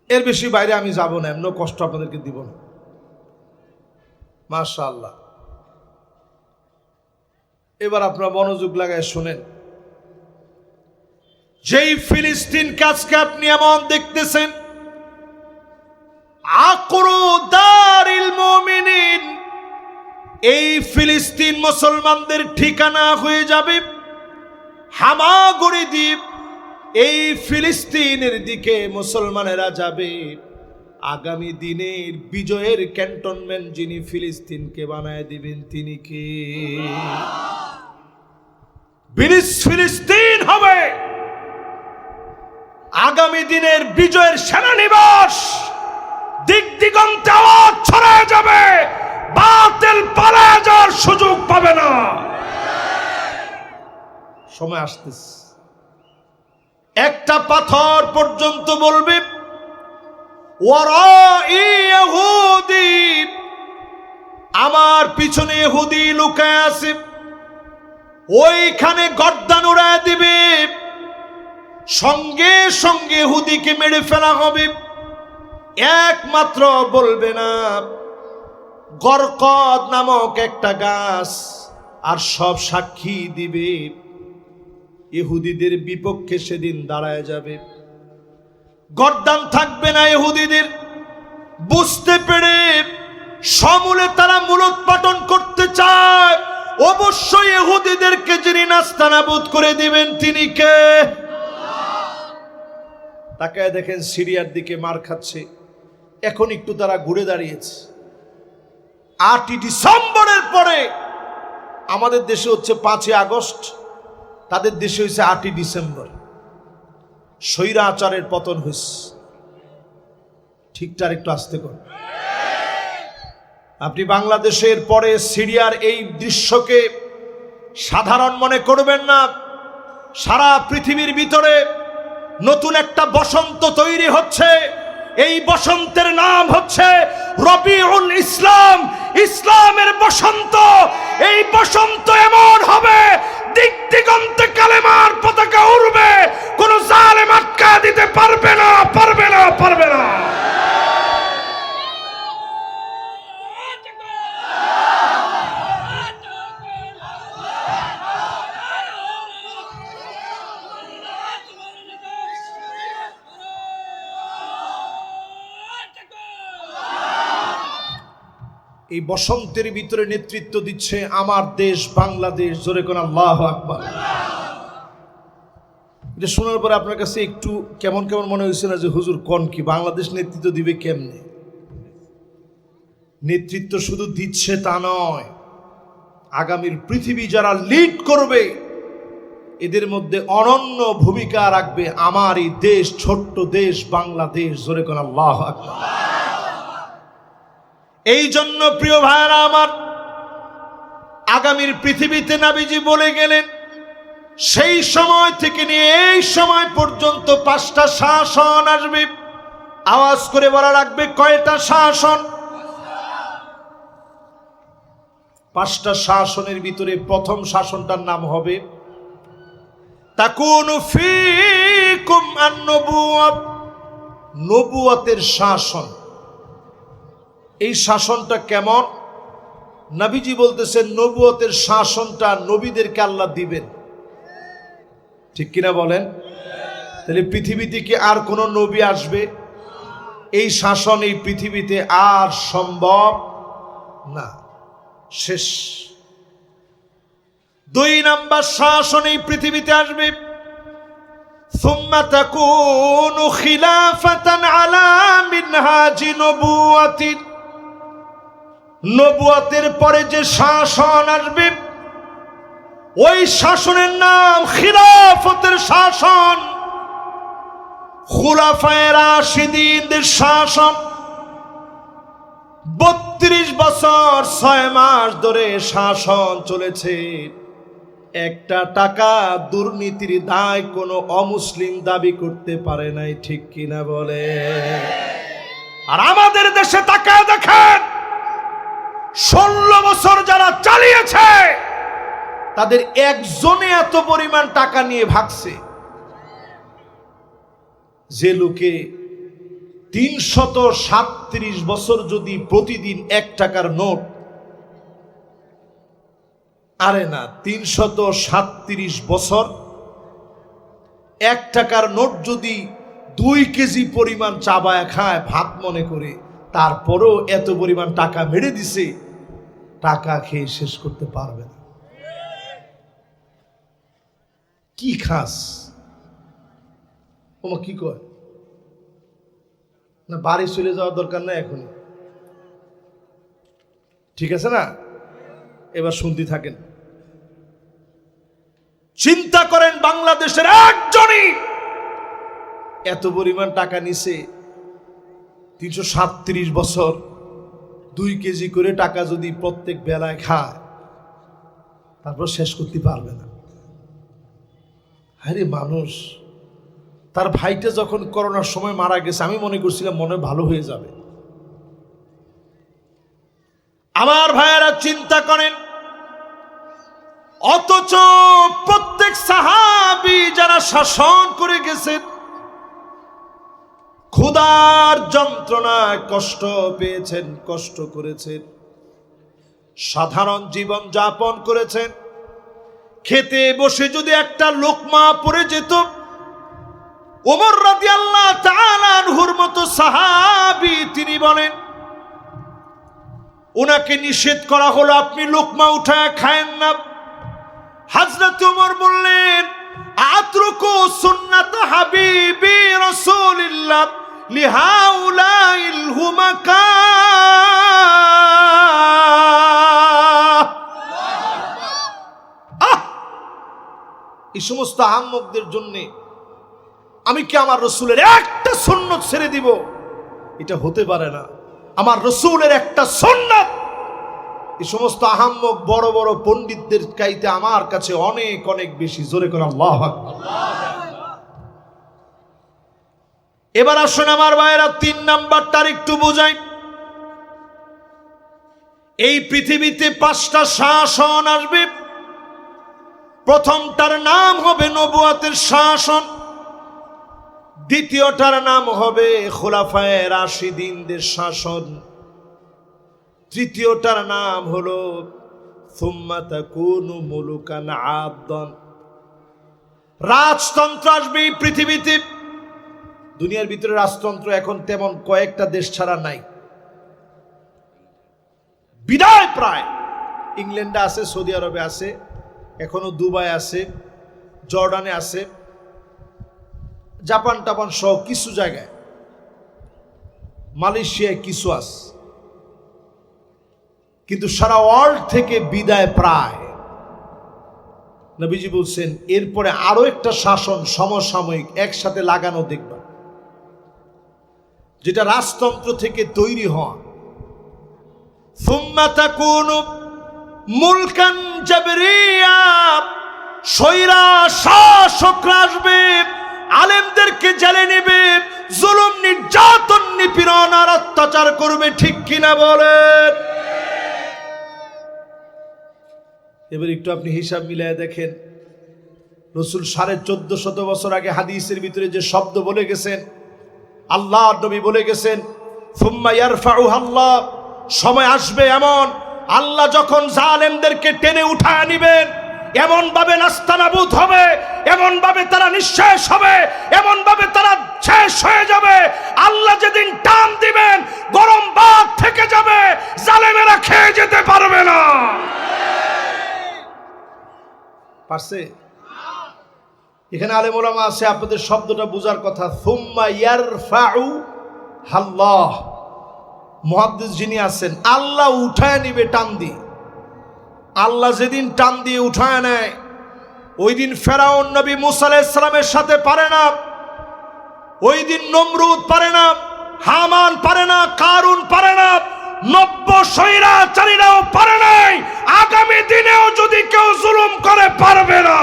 এর বেশি বাইরে আমি যাব না, এমন কষ্ট আপনাদেরকে দিব না। মাশাআল্লাহ। এবার আপনারা মনোযোগ লাগায় শুনেন। যেই ফিলিস্তিন কাজকে আপনি এমন দেখতেছেন, আকরু দারিল মুমিনিন, এই ফিলিস্তিন মুসলমানদের ঠিকানা হয়ে যাবে হামাগুড়ি দ্বীপ। এই ফিলিস্তিনের দিকে মুসলমানেরা যাবে। আগামী দিনের বিজয়ের ক্যান্টনমেন্ট যিনি ফিলিস্তিনকে বানায় দিবেন, তিনি কে? ফিলিস্তিন হবে আগামী দিনের বিজয়ের সেনানিবাস। দিক দিগন্তে আওয়াজ ছড়ায় যাবে, বাতিল পালায় যাওয়ার সুযোগ পাবে না। সময় আসতেছে, একটা পাথর পর্যন্ত বলবে ওয়ারাই ইহুদি, আমার পিছনে ইহুদি লুকায় আছে। ওইখানে গর্দান উড়ায় দিবে, সঙ্গে সঙ্গে ইহুদিকে মেরে ফেলা হবে। একমাত্র বলবে না গরকদ নামক একটা গাছ, আর সব সাক্ষী দিবে। ইহুদিদের বিপক্ষে সেদিন দাঁড়ায় যাবে। গর্দান থাকবে না ইহুদিদের। বুঝতে পেরে সমূলে তারা মূলোৎপাটন করতে চায়। অবশ্যই ইহুদিদেরকে যিনি নাস্তানাবুদ করে দিবেন, তিনি কে? তাকায় দেখেন, সিরিয়ার দিকে মার খাচ্ছে, এখন একটু তারা ঘুরে দাঁড়িয়েছে। 8ই ডিসেম্বরের পরে আমাদের দেশে হচ্ছে 5ই আগস্ট, তাদের দেশে হয়েছে 8ই ডিসেম্বর। স্বৈরাচারের পতন হয়েছে। ঠিকঠাক একটু আস্তে কর। আপনি বাংলাদেশের পরে সিরিয়ার এই দৃশ্যকে সাধারণ মনে করবেন না। সারা পৃথিবীর ভিতরে নতুন একটা বসন্ত তৈরি হচ্ছে। এই বসন্তের নাম হচ্ছে রবিউল ইসলাম, ইসলামের বসন্ত। এই বসন্ত এমন হবে, দিক দিগন্তে কালেমার পতাকা উড়বে, কোন জালেম আটকা দিতে পারবে না, পারবে না, পারবে না। এই বসন্তের ভিতরে নেতৃত্ব দিচ্ছে আমার দেশ বাংলাদেশ। জোরে কোন আল্লাহু আকবার। এটা শোনার পরে আপনার কাছে একটু কেমন কেমন মনে হয়েছে না যে হুজুর কোন কি বাংলাদেশ নেতৃত্ব দিবে কেমনে? নেতৃত্ব শুধু দিচ্ছে তা নয়, আগামীর পৃথিবী যারা লিড করবে এদের মধ্যে অনন্য ভূমিকা রাখবে আমার এই দেশ, ছোট্ট দেশ বাংলাদেশ। জোরে কোন আল্লাহু আকবার। এই জন্য প্রিয় ভাইরা আমার, আগামীর পৃথিবীতে নবীজি বলে গেলেন সেই সময় থেকে নিয়ে এই সময় পর্যন্ত 5টা শাসন আসবে। আওয়াজ করে বলা রাখবে কয়টা শাসন? 5টা শাসনের ভিতরে প্রথম শাসনটার নাম হবে তাকুনু ফীকুম আন-নবুওয়া, নবুয়তের শাসন। এই শাসনটা কেমন? নবীজি বলতেছেন নবুয়তের শাসনটা নবীদেরকে আল্লাহ দিবেন, ঠিক কিনা বলেন? তাহলে পৃথিবীতে কি আর কোন নবী আসবে? এই শাসন এই পৃথিবীতে আর সম্ভব না, শেষ। 2 নাম্বার শাসন এই পৃথিবীতে আসবে সুম্মা তাকুনু খিলাফাতান আলা মিনহাজি নবুওয়াতিন, নবুয়তের পরে যে শাসন আসবে ওই শাসনের নাম খিলাফতের শাসন, খুলাফায়ে রাশিদিনদের শাসন। 32 বছর 6 মাস ধরে শাসন চলেছে। একটা টাকা দুর্নীতির দায় কোনো অমুসলিম দাবি করতে পারে নাই, ঠিক কিনা বলে? আর আমাদের দেশে তাকায় দেখেন 16 বছর যারা চালিয়েছে তাদের একজনে এত পরিমাণ টাকা নিয়ে ভাগছে যে লোকে 337 বছর যদি প্রতিদিন 1 টাকার নোট, আরে না 337 বছর 1 টাকার নোট যদি 2 কেজি পরিমাণ চাবায়া খায় ভাত মনে করে, তারপরেও এত পরিমাণ টাকা মেরে দিছে, টাকা খেয়ে শেষ করতে পারবে না। কি খাস? ওমা কি কয় না, বাড়ি চলে যাওয়ার দরকার নাই এখনই, ঠিক আছে না? এবার শুনতে থাকেন। চিন্তা করেন বাংলাদেশের একজনই এত পরিমাণ টাকা নিছে, 337 বছর 2 কেজি করে টাকা যদি প্রত্যেক বেলায় খায়, তারপর শেষ করতে পারবে না। আরে মানুষ, তার ভাইটা যখন করোনার সময় মারা গেছে আমি মনে করছিলাম মনে ভালো হয়ে যাবে। আমার ভাইয়েরা চিন্তা করেন, অথচ প্রত্যেক সাহাবী যারা শাসন করে গেছেন ক্ষুধার যন্ত্রণায় কষ্ট পেয়েছেন, কষ্ট করেছেন, সাধারণ জীবন যাপন করেছেন। খেতে বসে যদি একটা লোকমা পড়ে যেত, ওমর রাদিয়াল্লাহু তাআলা আনহুর মতো সাহাবী তিনি বলেন ওনাকে নিষেধ করা হলো আপনি লোকমা উঠায় খায়েন না। হযরত ওমর বললেন আতরুকু সুন্নাত হাবিবি রাসূলিল্লাহ লিহাউলাইল হুমাকা, এই সমস্ত আহম্মকদের জন্য আমি কি আমার রসুলের একটা সুন্নত ছেড়ে দিব? এটা হতে পারে না। আমার রসুলের একটা সুন্নাত এই সমস্ত আহম্মক বড় বড় পণ্ডিতদের চাইতে আমার কাছে অনেক অনেক বেশি। জোরে করে আল্লাহু আকবার। এবার আসুন আমার ভাইয়েরা 3 নাম্বারটার একটু বোঝাই। এই পৃথিবীতে 5টা শাসন আসবে। প্রথমটার নাম হবে নবুয়তের শাসন, দ্বিতীয়টার নাম হবে খুলাফায়ে রাশিদিনদের শাসন, তৃতীয়টার নাম হলো সুম্মা তাকুনু মুলুকান আবদান। রাজতন্ত্র আসবে এই পৃথিবীতে। দুনিয়ার ভিতরে রাজতন্ত্র এখন তেমন কয়েকটা দেশ ছাড়া নাই, বিদায় প্রায়। ইংল্যান্ডে আছে, সৌদি আরবে আছে, এখনো দুবাই আছে, জর্ডানে আছে, জাপান টাপান সহ কিছু জায়গায়, মালয়েশিয়ায় কিছু আছে, কিন্তু সারা ওয়ার্ল্ড থেকে বিদায় প্রায়। নবীজি বলছেন এরপরে আরো একটা শাসন সমসাময়িক একসাথে লাগানো দেখবা, যেটা রাজতন্ত্র থেকে তৈরি হওয়া। সুম্মা তাকুনু মুলকান জাবরিয়া, স্বৈরা শাসকরা আসবে, আলেমদেরকে জেলে নেবে, জুলুম নির্যাতন নিপীড়ন আর অত্যাচার করবে। ঠিক কিনা বলেন? এবার একটু আপনি হিসাব মিলিয়ে দেখেন, রাসূল 1450 বছর আগে হাদিসের ভিতরে যে শব্দ বলে গেছেন, আল্লাহ নবী বলে গেছেন সুম্মা ইয়ারফাউহা আল্লাহ, সময় আসবে এমন আল্লাহ যখন জালেমদেরকে টেনে উঠায় নিবেন, এমন ভাবে নাস্তানাবুদ হবে, এমন ভাবে তারা নিঃশেষ হবে, এমন ভাবে তারা শেষ হয়ে যাবে। আল্লাহ যেদিন টান দিবেন গরম ভাত থেকে যাবে, জালেমেরা খেয়ে যেতে পারবে না। পারছে? এখানে আলেম ওলামা আছে, আপনাদের শব্দটা বোঝার কথা। সুম্মা ইয়ারফাউ আল্লাহ, মুহাদ্দিস যিনি আছেন, আল্লাহ উঠায় নিবে টান দিয়ে। আল্লাহ যেদিন টান দিয়ে উঠায় নেয়, ওই দিন ফেরাউন নবী মুসা আলাইহিস সালামের সাথে পারে না, ওই দিন নমরুদ পারে না, হামান পারে না, কারুন পারে না, 90 স্বৈরাচারীরাও পারে নাই। আগামী দিনেও যদি কেউ জুলুম করে পারবে না।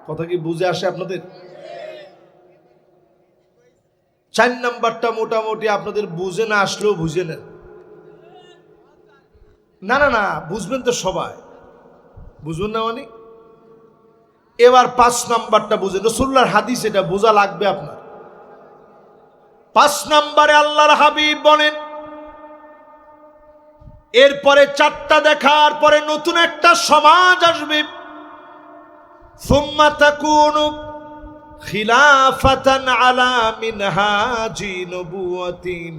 কথা কি বুঝে আসে আপনাদের? 4 নাম্বারটা মোটামুটি আপনাদের বুঝে না আসলেও বুঝে নেন। না না না, বুঝবেন তো সবাই, বুঝবেন না মানে? এবার 5 নাম্বারটা বুঝেন, রাসূলুল্লাহর হাদিস, এটা বোঝা লাগবে আপনার। 5 নাম্বারে আল্লাহর হাবিব বলেন, এরপরে 4টা দেখার পরে নতুন একটা সমাজ আসবে। সুম্মা তাকুনু খিলাফাতান আলা মিনহাজি নবুওয়াতিন,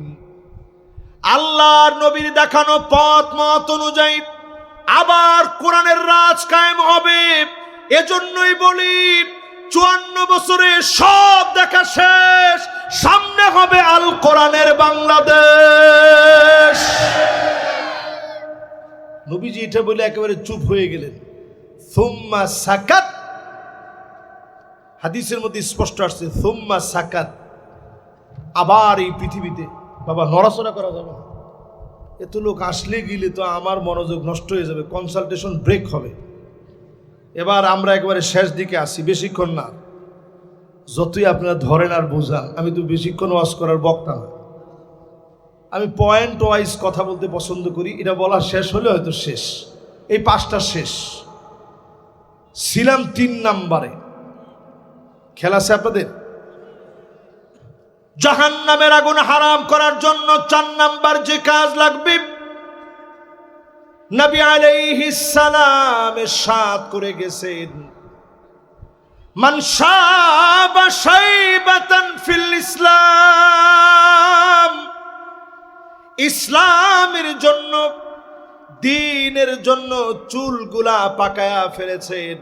আল্লাহর নবীর দেখানো পথ মত অনুযায়ী আবার কোরআনের রাজ কায়েম হবে। এজন্যই বলি 54 বছরে সব দেখা শেষ, সামনে হবে আল কোরআনের বাংলাদেশ। নবীজি এটা বলে একেবারে চুপ হয়ে গেলেন। সুম্মা সাকাত, হাদিসের মধ্যে স্পষ্ট আসছে সুম্মা সাকাত। আবার এই পৃথিবীতে বাবা নড়াচড়া করা যাবে না, এত লোক আসলে গেলে তো আমার মনোযোগ নষ্ট হয়ে যাবে, কনসালটেশন ব্রেক হবে। এবার আমরা একেবারে শেষ দিকে আসি, বেশিক্ষণ না, যতই আপনারা ধরেন আর বোঝান। আমি তো বেশিক্ষণ ওয়াজ করার বক্তা না, আমি পয়েন্ট ওয়াইজ কথা বলতে পছন্দ করি। এটা বলা শেষ হলে হয়তো শেষ, এই 5টা শেষ। ছিলাম 3 নাম্বারে, খেলা আছে আপনাদের। জাহান্নামের আগুন হারাম করার জন্য 4 নাম্বার যে কাজ লাগবে, নবী আলাইহিস সালাম ইরশাদ করে গেছেন, মান শাবা শাইবাতান ফিল ইসলাম, ইসলামের জন্য, দ্বীনের জন্য চুলগুলা পাকায়া ফেলেছেন,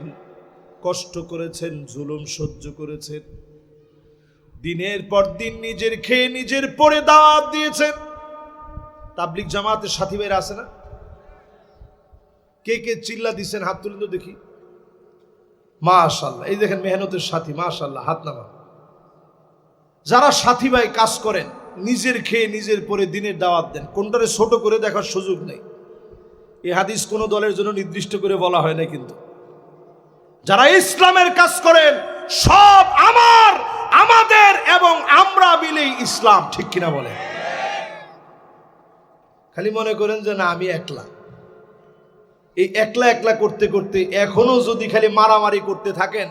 কষ্ট করেছেন, জুলুম সহ্য করেছেন, দিনের পর দিন নিজের খেয়ে নিজের পরে দাওয়াত দিয়েছেন। তাবলিগ জামাতের সাথী ভাইরা আছে না? কে কে চিল্লা দিচ্ছেন হাত তুলেন তো দেখি। মাশাআল্লাহ, এই দেখেন মেহনতের সাথী, মাশাআল্লাহ, হাত নামা। যারা সাথী ভাই কাজ করেন, নিজের খেয়ে নিজের পরে দিনের দাওয়াত দেন, কোনটারে ছোট করে দেখার সুযোগ নেই। এই হাদিস কোনো দলের জন্য নির্দিষ্ট করে বলা হয় না, কিন্তু যারা ইসলামের কাজ করেন সব আমার আমাদের এবং আমরা মিলেই ইসলাম, ঠিক কিনা বলে? খালি মনে করেন যে না আমি একলা, এই একলা একলা করতে করতে এখনো যদি খালি মারামারি করতে থাকেন,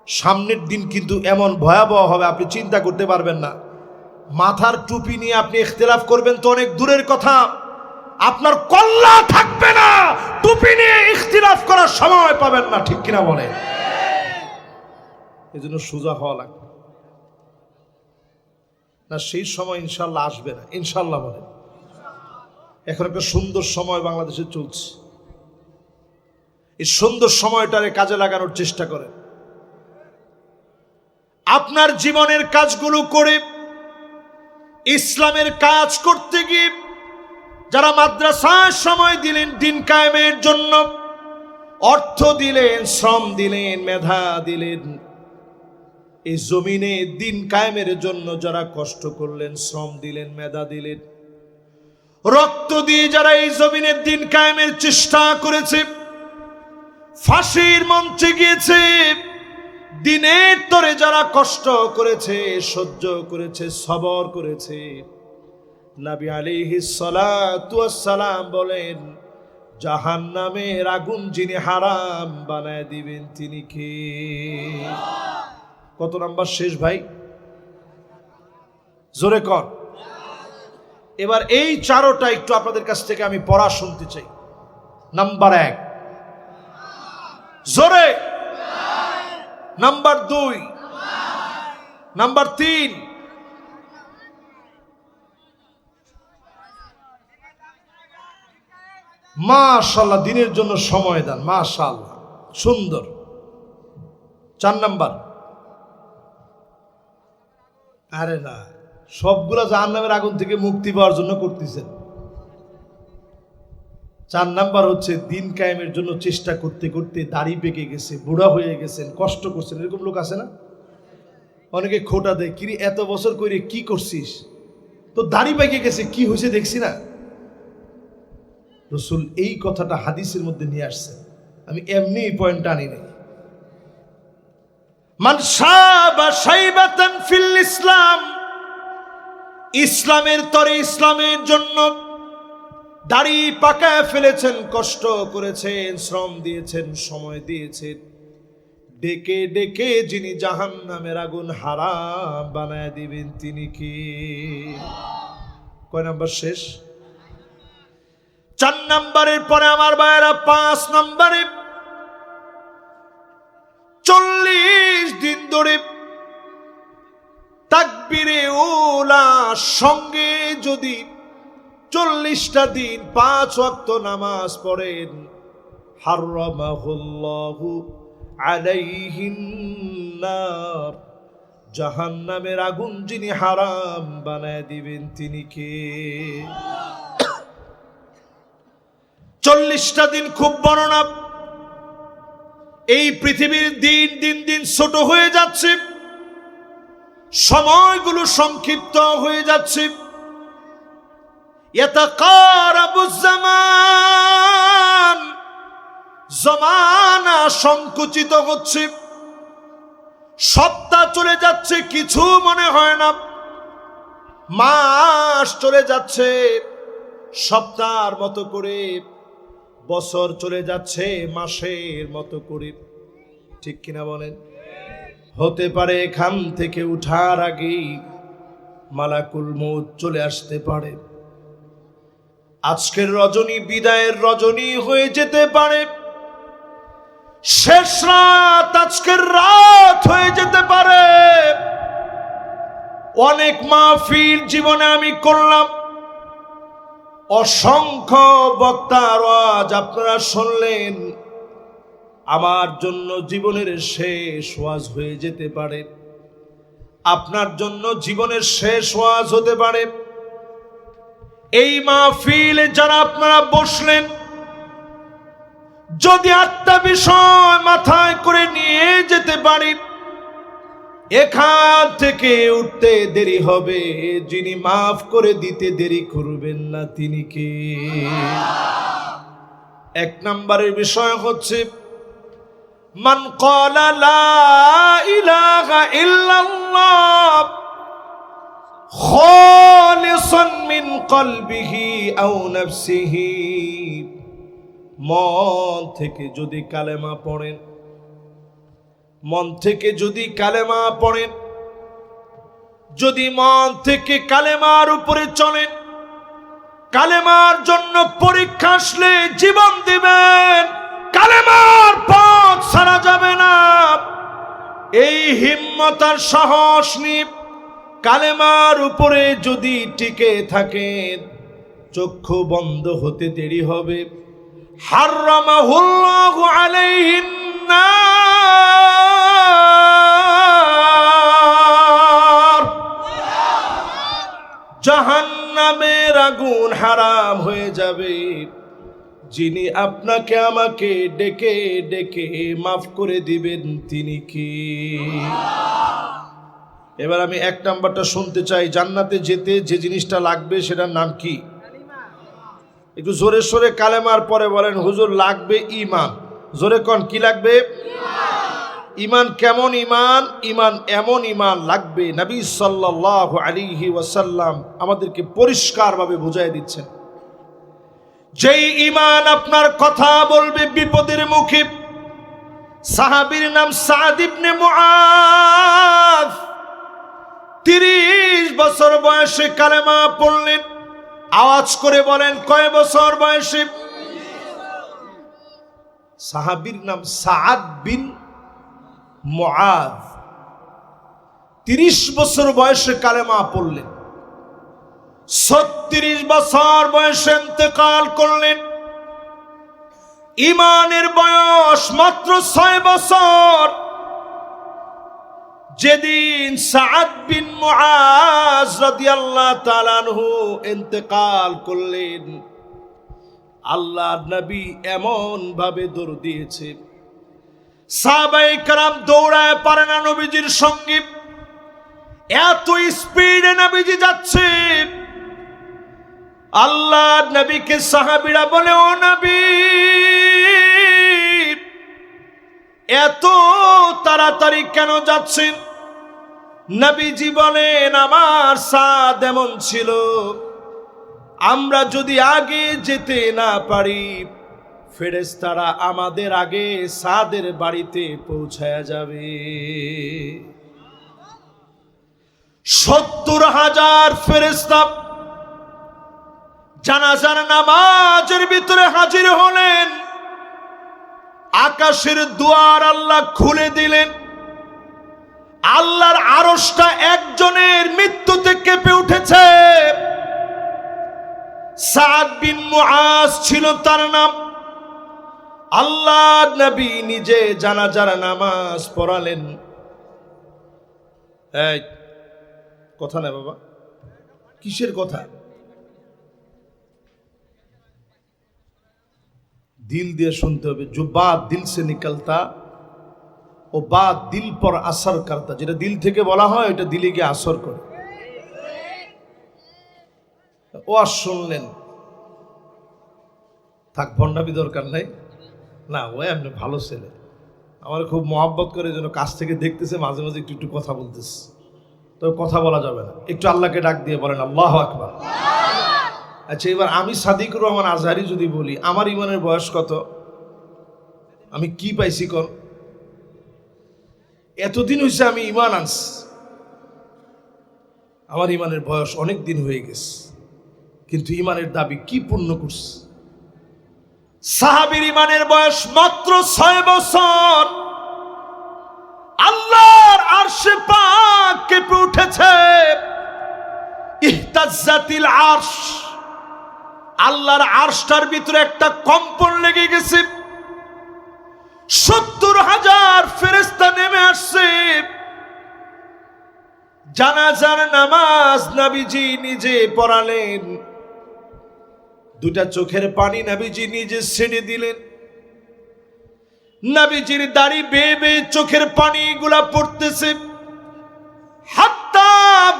সামনের দিন কিন্তু এমন ভয়াবহ হবে আপনি চিন্তা করতে পারবেন না। মাথার টুপি নিয়ে আপনি ইখতিলাফ করবেন তো অনেক দূরের কথা, আপনার কল্লা থাকবে না, টুপি নিয়ে ইখতিলাফ করার সময় পাবেন না, ঠিক কিনা বলে? এই জন্য সোজা হওয়া লাগবে না, সেই সময় ইনশাল্লাহ আসবে না, ইনশাল্লাহ বলে। এখন একটা সুন্দর সময় বাংলাদেশে চলছে, এই সুন্দর সময়টারে কাজে লাগানোর চেষ্টা করেন। আপনার জীবনের কাজগুলো করে ইসলামের কাজ করতে গিয়ে যারা মাদ্রাসায় সময় দিলেন দিন কায়েমের জন্য, অর্থ দিলেন, শ্রম দিলেন, মেধা দিলেন, এই জমিনে দিন কায়েমের জন্য যারা কষ্ট করলেন, শ্রম দিলেন, মেধা দিলেন, রক্ত দিয়ে যারা এই জমিনের দিন কায়েমের চেষ্টা করেছে, ফাঁসির মঞ্চে গিয়েছে, দিনের তরে যারা কষ্ট করেছে, সহ্য করেছে, সবর করেছে, নবী আলাইহিস সালাতু ওয়াস সালাম বলেন জাহান্নামের আগুন যিনি হারাম বানায় দিবেন তিনি কে? কত নাম্বার শেষ ভাই? জোরে কর। এবার এই চারোটা একটু আপনাদের কাছ থেকে আমি পড়া শুনতে চাই। নাম্বার 1 জোরে, নাম্বার 2, নাম্বার 3, মাশাআল্লাহ দিনের জন্য সময় দেন, মাশাআল্লাহ সুন্দর। 4 নাম্বার, আরে না সবগুলা জাহান্নামের আগুন থেকে মুক্তি পাওয়ার জন্য করতেছেন। 4 নাম্বার হচ্ছে দিন কায়েমের জন্য চেষ্টা করতে করতে দাড়ি পেকে গেছে, বুড়া হয়ে গেছেন, কষ্ট করছেন, এরকম লোক আছে না? অনেকে খোটা দেয়, কিরে এত বছর করে কি করছিস, তো দাড়ি পেকে গেছে, কি হয়েছে দেখছি না? রাসূল এই কথাটা হাদিসের মধ্যে নিয়ে আসছেন, আমি এমনি পয়েন্ট আনি নাই। মান শাবা শাইবাতান ফিল ইসলাম, ইসলামের তরে ইসলামের জন্য দাড়ি পাকায় ফেলেছেন, কষ্ট করেছেন, শ্রম দিয়েছেন, সময় দিয়েছেন, ডেকে ডেকে যিনি জাহান্নামের আগুন হারাম বানায় দিবেন তিনি কি? কয় নাম্বার শেষ? 4 নাম্বারের পরে আমার ভাইয়েরা 5 নাম্বারে 40 দিন ধরে তাকবীরে উলা সঙ্গে যদি 40টা দিন 5 ওয়াক্ত নামাজ পড়েন, হারামাহুল্লাহু আলাইহিন নার, জাহান্নামের আগুন যিনি হারাম বানায় দিবেন তিনি কে? 40টা দিন খুব বড় না, এই পৃথিবীর দিন দিন দিন ছোট হয়ে যাচ্ছে, সময়গুলো সংক্ষিপ্ত হয়ে যাচ্ছে, ইয়াতাকারাবুজ জামান, জমানা সংকুচিত হচ্ছে, সপ্তাহ চলে যাচ্ছে কিছু মনে হয় না, মাস চলে যাচ্ছে সপ্তাহের মতো করে, বছর চলে যাচ্ছে মাসের মতো করে, ঠিক কিনা বলেন? হতে পারে এখান থেকে উঠার আগেই মালাকুল মউত চলে আসতে পারে, আজকের রজনী বিদায়ের রজনী হয়ে যেতে পারে, শেষ রাত আজকের রাত হয়ে যেতে পারে। অনেক মাহফিল জীবনে আমি করলাম, অসংখ্য বক্তার ওয়াজ আপনারা শুনলেন, আমার জন্য জীবনের শেষ ওয়াজ হয়ে যেতে পারে, আপনার জন্য জীবনের শেষ ওয়াজ হতে পারে। এই মাহফিলে যারা আপনারা বসলেন, যদি 8টা বিষয় মাথায় করে নিয়ে যেতে পারি, এখান থেকে উঠতে দেরি হবে, যিনি মাফ করে দিতে দেরি করবেন না তিনি কে? 1 নম্বরের বিষয় হচ্ছে মান ক্বালা লা ইলাহা ইল্লাল্লাহ খালিসান মিন কলবিহি আও নাফসিহি, মন থেকে যদি কালেমা পড়েন, মন থেকে যদি কালেমা পড়েন, যদি মন থেকে কালেমার উপরে চলেন, কালেমার জন্য পরীক্ষা আসলে জীবন দিবেন, কালেমার পথ ছাড়া যাবে না, এই হিম্মত আর সাহস নিয়ে কালেমার উপরে যদি টিকে থাকেন, চক্ষু বন্ধ হতে দেরি হবে। হারামাহুল্লাহু আলাইহিন নার, জাহান্নামের আগুন হারাম হয়ে যাবে। যিনি আপনাকে আমাকে ডেকে ডেকে মাফ করে দিবেন তিনি কি? এবার আমি এক নাম্বারটা শুনতে চাই, জান্নাতে যেতে যে জিনিসটা লাগবে সেটার নাম কি? একটু জোরে সোরে কালেমার পরে বলেন, হুজুর লাগবে ঈমান। জোরে কোন, কি লাগবে? ঈমান। কেমন ঈমান? ঈমান এমন ঈমান লাগবে, নবী সাল্লাল্লাহু আলাইহি ওয়াসাল্লাম আমাদেরকে পরিষ্কারভাবে বুঝাই দিচ্ছেন। যেই ঈমান আপনার কথা বলবে বিপদের মুখে। সাহাবীর নাম সাদ ইবনে মুআয, 30 বছর বয়সে কালেমা পড়লেন। আওয়াজ করে বলেন, কয় বছর বয়সে? সাহাবীর নাম সাদ বিন মুআয, 30 বছর বয়সে কালেমা পড়লেন। 36 বছর বয়সে ইন্তেকাল করলেন। ঈমানের বয়স মাত্র 6 বছর। যেদিন সাদ বিন মুআয রাদিয়াল্লাহু তাআলা আনহু ইন্তেকাল করলেন, আল্লাহর নবী এমন ভাবে দৌড় দিয়েছে, সাহাবায়ে কেরাম দৌড়ায় পারে না নবীজির সঙ্গে, এত স্পিডে নবীজি যাচ্ছে। আল্লাহর নবীকে সাহাবীরা বলে, ও নবী, এত তাড়াতাড়ি কেন যাচ্ছেন? নবীজি বলেন, আমার সাদ এমন ছিল, আমরা যদি আগে যেতে না পারি, ফেরেশতারা আমাদের আগে সাদের বাড়িতে পৌঁছায়া যাবে। 70,000 ফেরেশতা জানাজার নামাজের ভিতরে হাজির হলেন। আকাশের দুয়ার আল্লাহ খুলে দিলেন। আল্লাহর আরশটা একজনের মৃত্যুতে কেঁপে উঠেছে। সাদ বিন মুআয ছিল তার নাম। আল্লাহর নবী নিজে জানাজার নামাজ পড়ালেন। এই কথা না বাবা, কিসের কথা? দিল দিয়ে শুনতে হবে। जो बात दिल से निकलता ও बात दिल पर असर करता, যেটা দিল থেকে বলা হয় এটা দিলে গিয়ে আসর করে। ওয়াজ শুনলেন, থাক ভণ্ডামি দরকার নাই না, ও এমনি ভালো ছেলে, আমার খুব মহব্বত করে, যেন কাছ থেকে দেখতেছে, মাঝে মাঝে একটু একটু কথা বলতেছে। তবে কথা বলা যাবে না, একটু আল্লাহকে ডাক দিয়ে বলেন আল্লাহু আকবার। আচ্ছা, এবার আমি সাদিকুর রহমান আজহারি যদি বলি, আমার ঈমানের বয়স কত? আমি কি পাইছি কোন? এতদিন হয়েছে আমি ঈমান আনছি, আমার ঈমানের বয়স অনেক দিন হয়ে গেছে, কিন্তু ঈমানের দাবি কি পূর্ণ করছি? সাহাবীর ঈমানের বয়স মাত্র 6 বছর। আল্লাহর আরশে পাক কেঁপে উঠেছে। ইহতাজ্জাতিল আরশ, আল্লাহর আরশটার ভিতরে একটা কম্পন লেগে গেছে। 70,000 ফেরেশতা নেমে আসছে। জানাজার নামাজ নবীজি নিজে পড়ালেন। দুটা চোখের পানি নবীজি নিজে ছেড়ে দিলেন। নবীজির দাড়ি বেয়ে বেয়ে চোখের পানিগুলা পড়তেছে। হাত্তা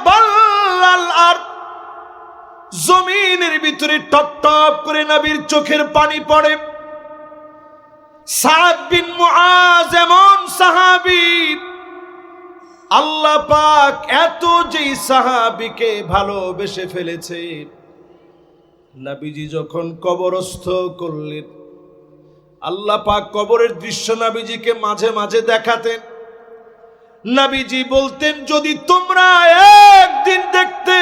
বাল্লাল আরদ, জমিনের ভিতরে টপ টপ করে নবীর চোখের পানি পড়ে। সাদ বিন মুআজ এমন সাহাবী, আল্লাহ পাক এত যেই সাহাবীকে ভালোবেসে ফেলেছে, নবীজি যখন কবরস্থ করলেন, আল্লাহ পাক কবরের দৃশ্য নবীজিকে মাঝে মাঝে দেখাতেন। নবীজি বলতেন, যদি তোমরা একদিন দেখতে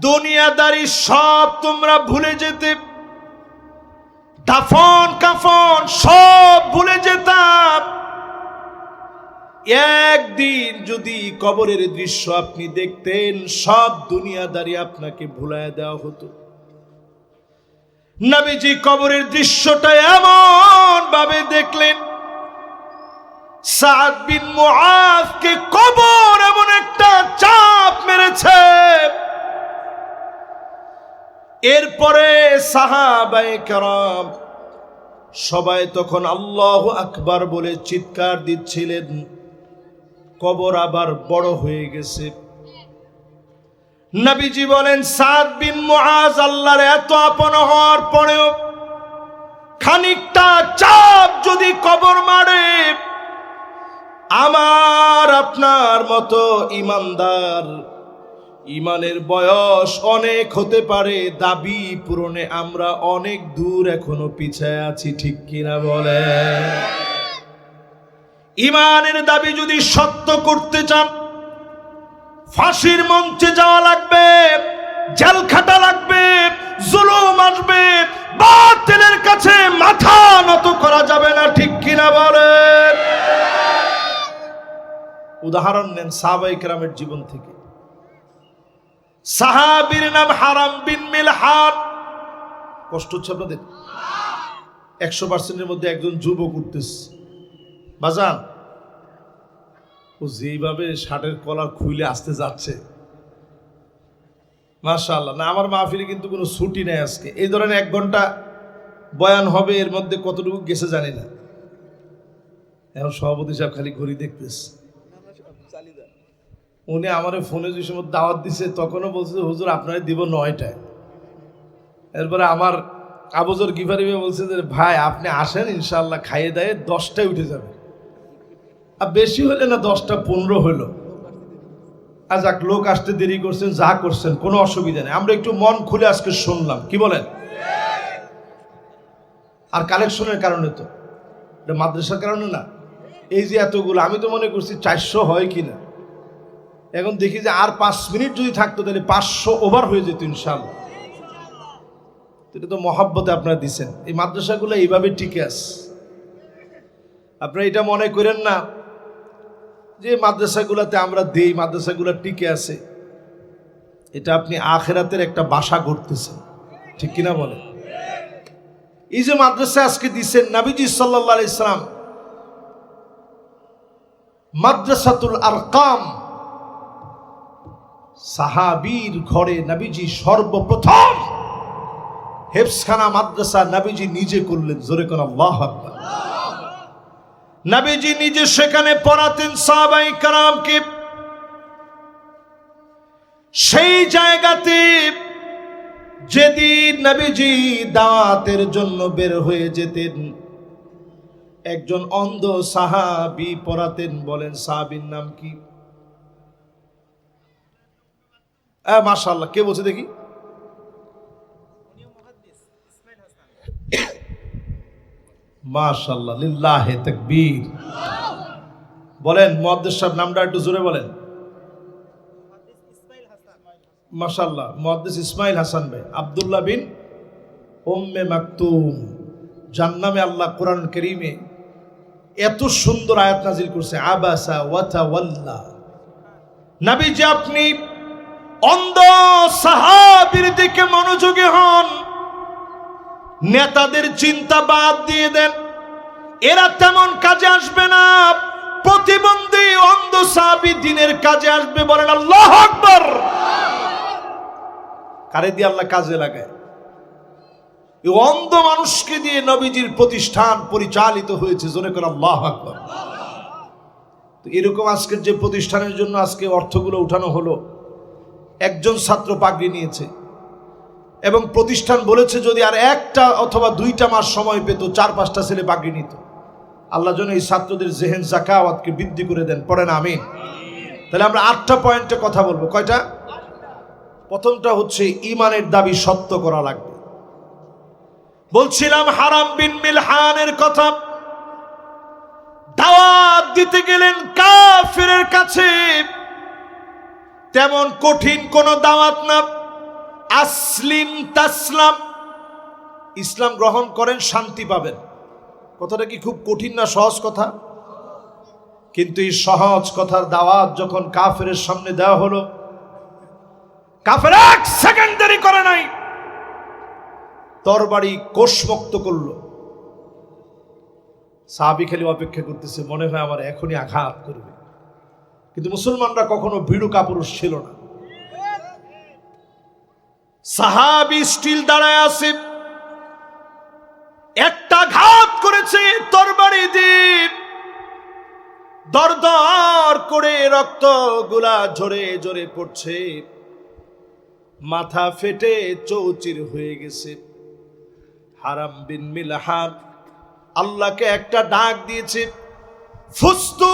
দুনিয়াদারি সব তোমরা ভুলে যেতে, দাফন কাফন সব ভুলে যেতাম, একদিন যদি কবরের দৃশ্য আপনি দেখতেন, সব দুনিয়াদারি আপনাকে ভুলায় দেওয়া হতো। নবীজি কবরের দৃশ্যটা এমন ভাবে দেখলেন, সাদ বিন মুআজকে কবর এমন একটা চাপ মেরেছে। এরপরে সাহাবায়ে কেরাম সবাই তখন আল্লাহু আকবার বলে চিৎকার দিচ্ছিলেন, কবর আবার বড় হয়ে গেছে। নবীজি বলেন, সাদ বিন মুআজ আল্লাহর এত আপন হওয়ার পরেও খানিকটা চাপ যদি কবর মারে, আমার আপনার মতো ইমানদার, ইমানের বয়স অনেক হতে পারে, দাবি পূরণে আমরা অনেক দূর এখনো পিছায় আছি, ঠিক কিনা বলে? ইমানের দাবি যদি সত্য করতে চান, ফাঁসির মঞ্চে যাওয়া লাগবে, জেল খাটা লাগবে, জুলুম আসবে, বাতিলের কাছে মাথা নত করা যাবে না, ঠিক কিনা বলেন? উদাহরণ নেন সাহাবায়ে কেরামের জীবন থেকে। সাহাবীর নাম হারাম বিন মিলহান। কষ্ট হচ্ছে আপনাদের? 100%-এর মধ্যে একজন যুবক উঠতেছে, বাজান ও যেইভাবে শার্টের কলার খুলে আসতে যাচ্ছে, মাশাআল্লাহ। না, আমার মাহফিলে কিন্তু কোনো ছুটি নেই আজকে। এই ধরনের 1 ঘন্টা বয়ান হবে, এর মধ্যে কতটুকু গেছে জানি না। এখন সভাপতি সাহেব খালি ঘড়ি দেখতেছে। উনি আমার ফোনে যে সময় দাওয়াত দিছে, তখনও বলছে, হুজুর আপনারা দিব 9টায়। এরপরে আমার আবুজর গিফারি বলছে যে ভাই আপনি আসেন, ইনশাআল্লাহ খাইয়ে দেয় 10টায় উঠে যাবে। আর বেশি হলে না 10টা 15 হলো। আজ এক লোক আসতে দেরি করছেন, যা করছেন কোনো অসুবিধা নেই, আমরা একটু মন খুলে আজকে শুনলাম, কি বলেন? আর কালেকশনের কারণে তো, এটা মাদ্রাসার কারণে না। এই যে এতগুলো, আমি তো মনে করছি 400 হয় কিনা, এখন দেখি যে আর 5 মিনিট যদি থাকতো তাহলে 500 ওভার হয়ে যেত ইনশাআল্লাহ। এটা তো মহাব্বতে আপনারা দিচ্ছেন। এই মাদ্রাসাগুলো এইভাবে টিকে আছে। আপনারা এটা মনে করেন না যে মাদ্রাসাগুলোতে আমরা দেই, মাদ্রাসাগুলো টিকে আছে, এটা আপনি আখিরাতের একটা বাসা গড়তেছেন, ঠিক কিনা বলেন? এই যে মাদ্রাসা আজকে দিচ্ছেন, নবীজি সাল্লাল্লাহু আলাইহি সাল্লাম মাদ্রাসাতুল আরকাম, সাহাবীর ঘরে নবীজি সর্বপ্রথম হেফজখানা মাদ্রাসা নবীজি নিজে করলেন। জোরে কোন আল্লাহু আকবার। নবীজি নিজে সেখানে পড়াতেন সাহাবায়ে কেরামকে। সেই জায়গাতে যেদিন নবীজি দাওয়াতের জন্য বের হয়ে যেতেন, একজন অন্ধ সাহাবী পড়াতেন। বলেন সাহাবীর নাম কি? মাশাআল্লাহ, কে বলছে দেখি? মাশাআল্লাহ, লিল্লাহি তাকবীর। বলেন মুহাদ্দিস সাহেব নামটা একটু জোরে বলেন। মাশাআল্লাহ, মুহাদ্দিস ইসমাইল হাসান ভাই। আব্দুল্লাহ বিন উম্মে মাকতুম। যার নামে আল্লাহ কোরআন কারীমে এত সুন্দর আয়াত নাজিল করছে, আবাসা ওয়া তাওয়াল্লা। নবীজি আপনি অন্ধ সাহাবীর দিকে মনোযোগী হন, নেতাদের চিন্তা বাদ দিয়ে দেন, এরা তেমন কাজে আসবে না। প্রতিবন্ধী অন্ধ সাহাবী দিনের কাজে আসবে। বলেন আল্লাহু আকবার। কারে দিয়ে আল্লাহ কাজে লাগায়? এই অন্ধ মানুষকে দিয়ে নবীজির প্রতিষ্ঠান পরিচালিত হয়েছে। জোরে করে আল্লাহু আকবার। তো এরকম আজকের যে প্রতিষ্ঠানের জন্য আজকে অর্থগুলো উঠানো হলো, একজন ছাত্র পাগড়ি নিয়েছে, এবং প্রতিষ্ঠান বলেছে যদি আর একটা অথবা 2টা মাস সময় পেত 4-5টা ছেলে বাকি নিত। আল্লাহ যেন এই ছাত্রদের জেহেন জাকাওয়াতকে বৃদ্ধি করে দেন, পড়েন আমিন। তাহলে আমরা 8টা পয়েন্টে কথা বলবো। কয়টা? প্রথমটা হচ্ছে ঈমানের দাবি সত্য করা লাগবে। বলছিলাম হারাম বিন মিলহানের কথা। দাওয়াত দিতে গেলেন কাফিরের কাছে, তেমন কঠিন কোন দাওয়াত না। আসলিম তাসলাম, ইসলাম গ্রহণ করেন শান্তি পাবেন। কথাটা কি খুব কঠিন না সহজ কথা? কিন্তু এই সহজ কথার দাওয়াত যখন কাফেরের সামনে দেওয়া হলো, কাফের 1 সেকেন্ড দেরি করে নাই, তরবারি কোষমুক্ত করলো। সাহাবী খালি অপেক্ষা করতেছে, মনে হয় আমার এখনই আঘাত করবে। কিন্তু মুসলমানরা কখনো ভীরু কাপুরুষ ছিল না। সাহাবী স্টিল দাঁড়ায় আছে, একটা ঘাত করেছে তরবারি দিয়ে, দরদর করে রক্ত গুলা ঝরে ঝরে পড়ছে, মাথা ফেটে চৌচির হয়ে গেছে। হারাম বিন মিলহান আল্লাহকে একটা ডাক দিয়েছে, ফুস্তু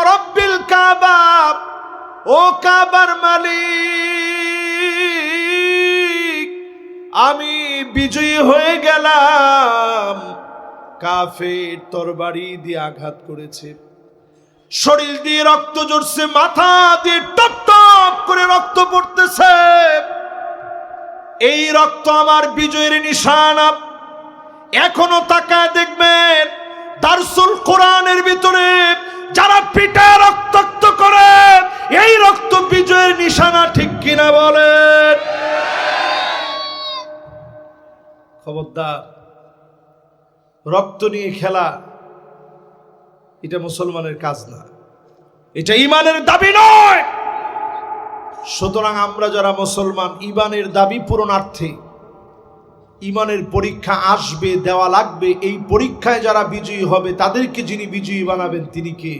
রব্বিল কাবা, ও কাবার মালিক আমি বিজয়ী হয়ে গেলাম। কাফের তরবারি দিয়ে আঘাত করেছে, শরীর দিয়ে রক্ত ঝরছে, মাথা দিয়ে টপ টপ করে রক্ত পড়তেছে। এই রক্ত আমার বিজয়ের নিশানা। এখনো তাকায় দেখবেন দারসুল কোরআনের ভিতরে যারা পিঠে রক্তাক্ত করে, এই রক্ত বিজয়ের নিশানা, ঠিক কিনা বলেন? খবরদার, রক্ত নিয়ে খেলা এটা মুসলমানের কাজ না, এটা ঈমানের দাবি নয়। সুতরাং আমরা যারা মুসলমান, ঈমানের দাবি পূরণার্থে ঈমানের পরীক্ষা আসবে, দেওয়া লাগবে। এই পরীক্ষায় যারা বিজয়ী হবে তাদেরকে যিনি বিজয়ী বানাবেন তিনি কে?